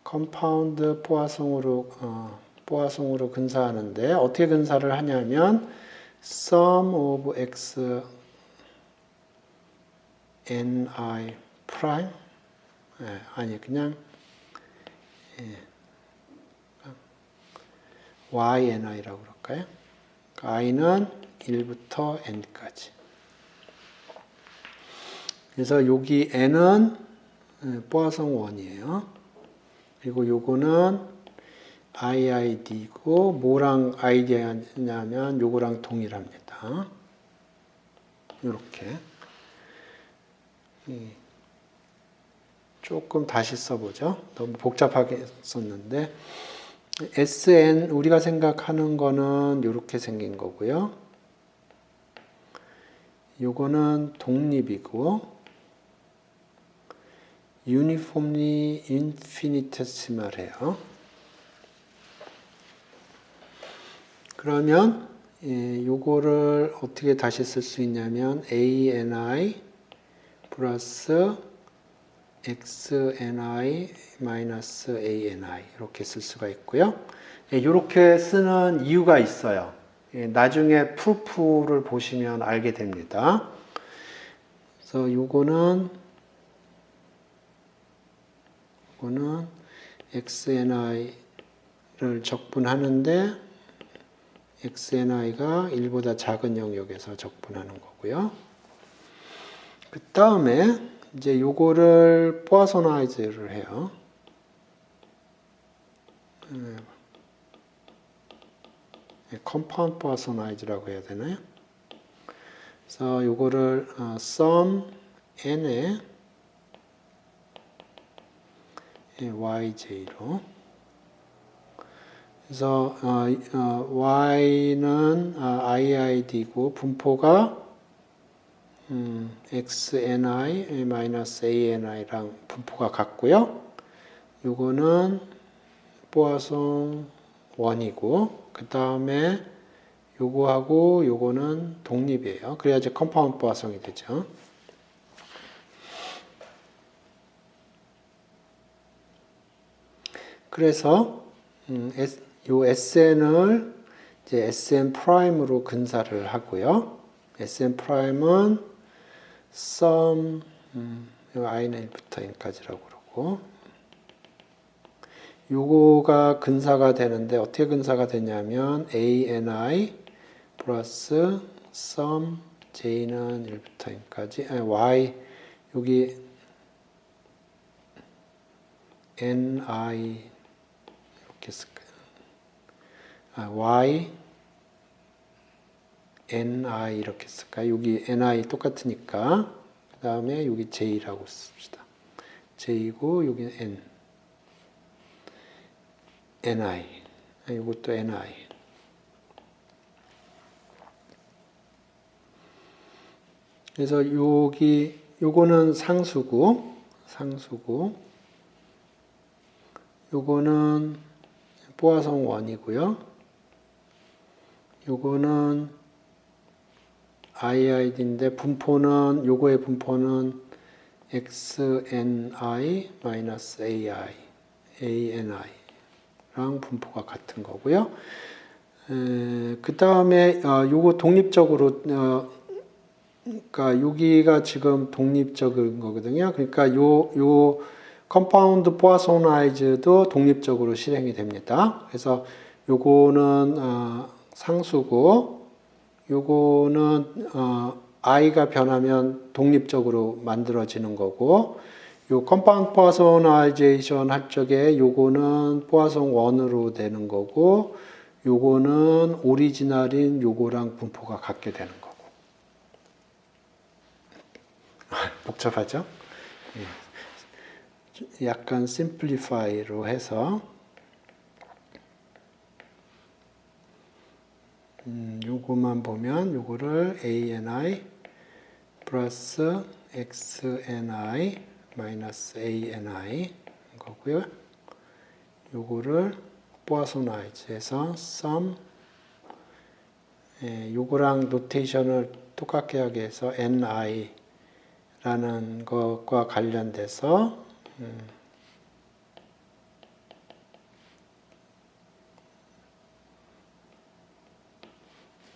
컴파운드 포화송으로 근사하는데 어떻게 근사를 하냐면 sum of x ni 프라임 아니 그냥 yni라고 그럴까요? i는 1부터 n까지. 그래서 여기 n은 포화송 1이에요. 그리고 요거는 IID고 뭐랑 ID냐면 요거랑 동일합니다. 요렇게. 조금 다시 써보죠. 너무 복잡하게 썼는데 SN 우리가 생각하는 거는 이렇게 생긴 거고요. 요거는 독립이고 uniformly infinitesimal해요. 그러면 요거를 어떻게 다시 쓸 수 있냐면 ANI 플러스 XNI 마이너스 ANI 이렇게 쓸 수가 있고요. 이렇게 쓰는 이유가 있어요. 나중에 프루프를 보시면 알게 됩니다. 그래서 요거는 XNI를 적분하는데 XNI가 1보다 작은 영역에서 적분하는 거고요. 그 다음에 이제 요거를 포아소나이즈를 해요. 컴파운드 포아소나이즈라고 해야 되나요? 그래서 요거를 sum n의 yj로 그래서 y는 iid고 분포가 xni-ani랑 분포가 같고요. 요거는 포아송 1이고 그 다음에 요거하고 요거는 독립이에요. 그래야지 컴파운드 포아송이 되죠. 그래서 요 SN을 이제 SN 프라임으로 근사를 하고요. SN 프라임은 sum i는 1부터 n까지라고 그러고 요거가 근사가 되는데 어떻게 근사가 되냐면 ANI 플러스 sum j는 1부터 n까지 y 여기 ni 이렇게 쓸까요? y ni 이렇게 쓸까요? 여기 ni 똑같으니까 그 다음에 여기 j라고 씁시다. j고 여기 n ni 이것도 ni 그래서 여기 요거는 상수고 요거는 포아송 1이고요. 요거는 iid인데 분포는 요거의 분포는 xni-ai, ani랑 분포가 같은 거고요. 그 다음에 요거 독립적으로 그러니까 여기가 지금 독립적인 거거든요. 그러니까 요 컴파운드 포아소나이즈도 독립적으로 실행이 됩니다. 그래서 요거는 상수고 요거는 i가 변하면 독립적으로 만들어지는 거고 요 컴파운드 포아소나이제이션 할 적에 요거는 포아송 1으로 되는 거고 요거는 오리지널인 요거랑 분포가 같게 되는 거고 복잡하죠? 약간 심플리파이로 해서 요거만 보면 요거를 ANI 플러스 XNI 마이너스 ANI 거고요. 요거를 포아소나이즈해서 sum 요거랑 노테이션을 똑같게 하게 해서 NI 라는 것과 관련돼서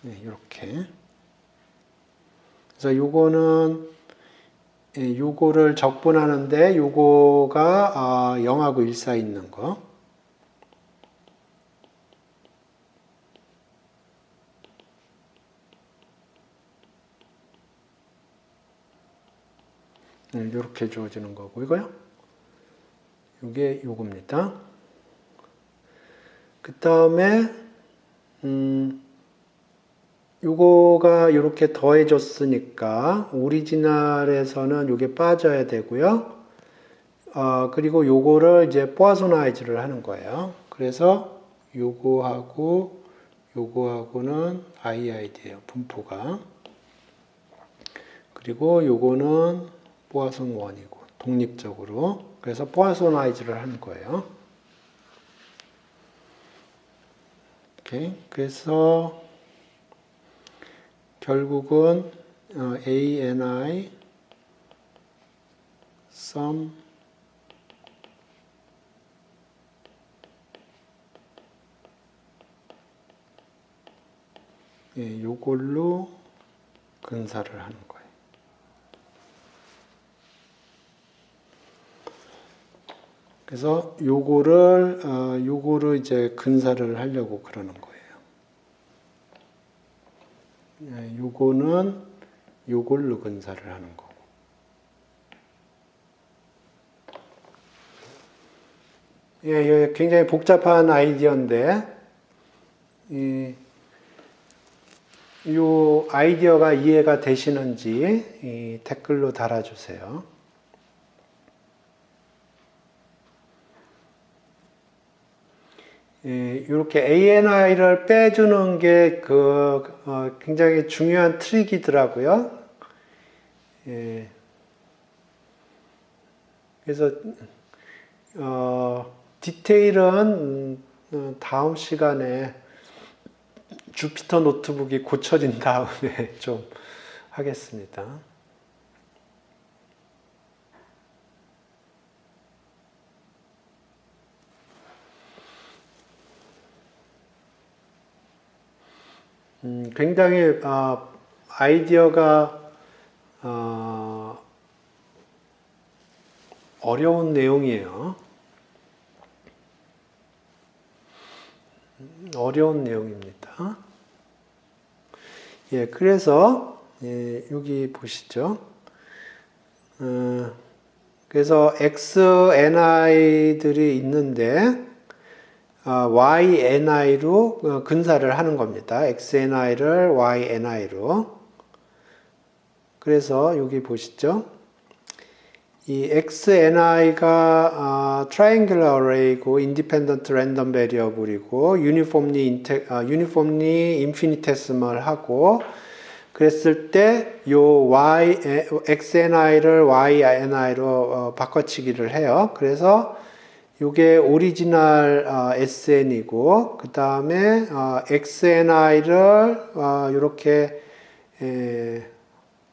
이렇게 그래서 요거는 요거를 적분하는데 요거가 0하고 1 사이 있는 거 이렇게 주어지는 거고요. 이게 요겁니다. 그 다음에 요거가 이렇게 더해졌으니까 오리지널에서는 요게 빠져야 되고요. 그리고 요거를 이제 포아소나이즈를 하는 거예요. 그래서 요거하고는 IID예요. 분포가. 그리고 요거는 포아송 원이고 독립적으로. 그래서 포아소나이즈를 하는 거예요. 오케이. 그래서 결국은 ANI sum 요걸로 근사를 하는 거예요. 그래서 요거를 이제 근사를 하려고 그러는 거예요. 요거는 요걸로 근사를 하는 거고. 예, 굉장히 복잡한 아이디어인데, 요 아이디어가 이해가 되시는지 댓글로 달아주세요. 이렇게 ANI를 빼주는 게 굉장히 중요한 트릭이더라고요. 그래서 디테일은 다음 시간에 주피터 노트북이 고쳐진 다음에 좀 하겠습니다. 굉장히 아이디어가 어려운 내용이에요. 어려운 내용입니다. 예, 그래서 여기 보시죠. 그래서 XNI들이 있는데 YNI로 근사를 하는 겁니다. XNI를 YNI로. 그래서 여기 보시죠. 이 XNI가 triangular array고 independent random variable이고 uniformly infinitesimal 하고 그랬을 때 요 XNI를 YNI로 바꿔치기를 해요. 그래서 요게 오리지널 SN이고 그 다음에 XNI를 이렇게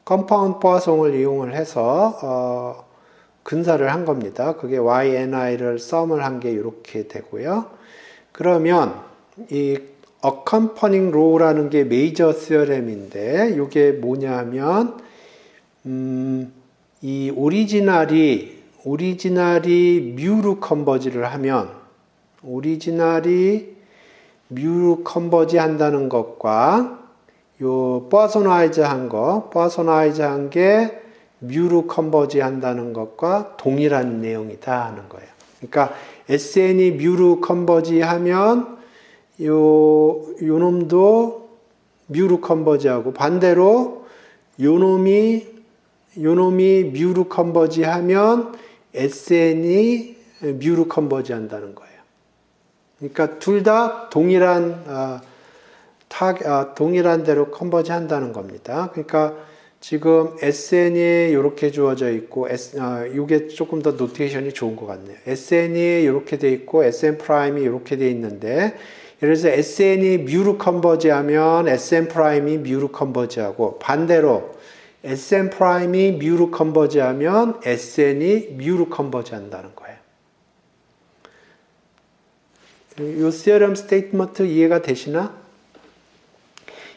컴파운드 포화송을 이용을 해서 근사를 한 겁니다. 그게 YNI를 썸을 한 게 이렇게 되고요. 그러면 이 accompanying row라는 게 메이저 시어렘인데 이게 뭐냐면 이 오리지널이 뮤로 컨버지를 하면 오리지널이 뮤로 컨버지 한다는 것과 요 퍼소나이즈 한 게 뮤로 컨버지 한다는 것과 동일한 내용이다 하는 거예요. 그러니까 SN이 뮤로 컨버지 하면 요 놈도 뮤로 컨버지 하고 반대로 요 놈이 뮤로 컨버지 하면 SN이 뮤로 컨버지 한다는 거예요. 그러니까 둘 다 동일한 대로 컨버지 한다는 겁니다. 그러니까 지금 SN이 이렇게 주어져 있고, 이게 조금 더 노테이션이 좋은 것 같네요. SN이 이렇게 돼 있고, SN 프라임이 이렇게 돼 있는데, 예를 들어서 SN이 뮤로 컨버지 하면 SN 프라임이 뮤로 컨버지 하고, 반대로 SN 프라임이 뮤로 컨버지 하면 SN이 뮤로 컨버지 한다는 거예요. 이 시어럼 스테이트먼트 이해가 되시나?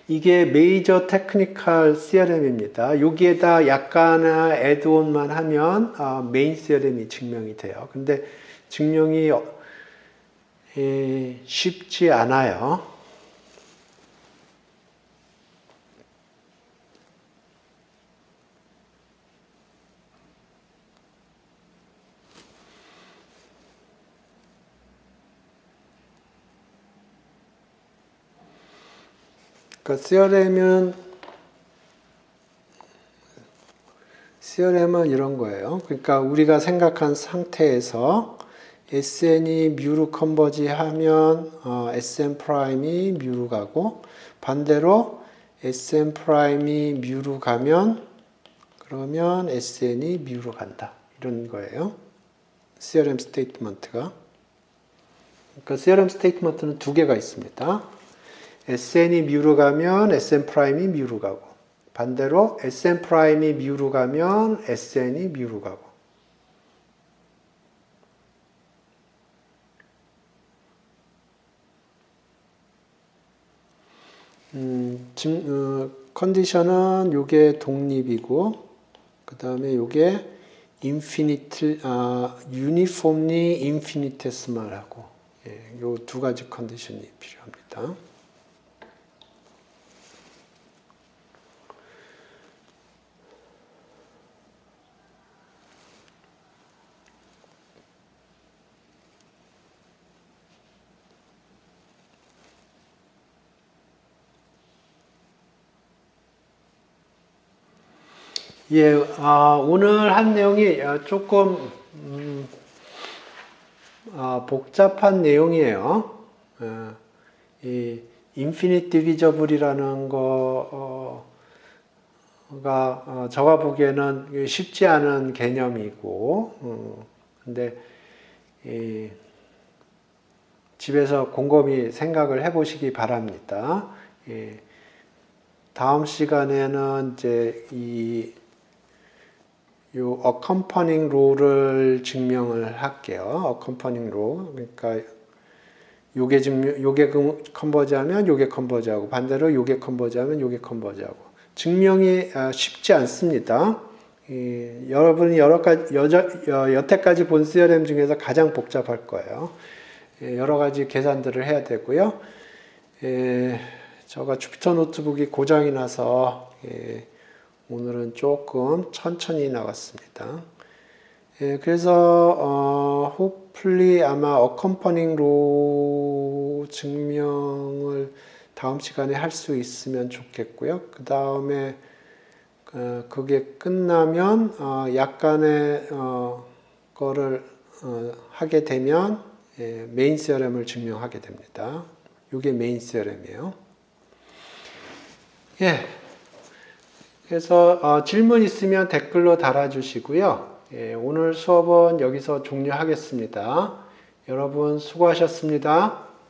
이게 메이저 테크니컬 시어럼입니다. 여기에다 약간의 애드온만 하면 메인 시어럼이 증명이 돼요. 근데 증명이 쉽지 않아요. 그러니까 시어렘은 이런 거예요. 그러니까 우리가 생각한 상태에서 SN이 뮤로 컨버지 하면 SN 프라임이 뮤로 가고, 반대로 SN 프라임이 뮤로 가면 그러면 SN이 뮤로 간다. 이런 거예요. theorem statement가. 그러니까 theorem statement는 두 개가 있습니다. SN이 뮤로 가면 SN 프라임이 뮤로 가고, 반대로 SN 프라임이 뮤로 가면 SN이 뮤로 가고. 컨디션은 요게 독립이고, 그 다음에 요게 uniformly infinitesimal하고, 요 두 가지 컨디션이 필요합니다. 예, 오늘 한 내용이 조금 복잡한 내용이에요. 이 인피니트 디비저블이라는 거가 제가 보기에는 쉽지 않은 개념이고, 근데 집에서 곰곰이 생각을 해보시기 바랍니다. 다음 시간에는 이제 요 accompanying row를 증명을 할게요. accompanying row. 그러니까 요게 컨버지하면 요게 컨버지하고, 반대로 요게 컨버지하면 요게 컨버지하고. 증명이 쉽지 않습니다. 여러분이 여태까지 본 theorem 중에서 가장 복잡할 거예요. 여러 가지 계산들을 해야 되고요. 제가 주피터 노트북이 고장이 나서 오늘은 조금 천천히 나갔습니다. 그래서 hopefully 아마 accompanying row 증명을 다음 시간에 할 수 있으면 좋겠고요. 그 다음에 그게 끝나면 약간의 거를 하게 되면 메인 theorem을 증명하게 됩니다. 이게 메인 theorem이에요. 예. 그래서 질문 있으면 댓글로 달아주시고요. 오늘 수업은 여기서 종료하겠습니다. 여러분 수고하셨습니다.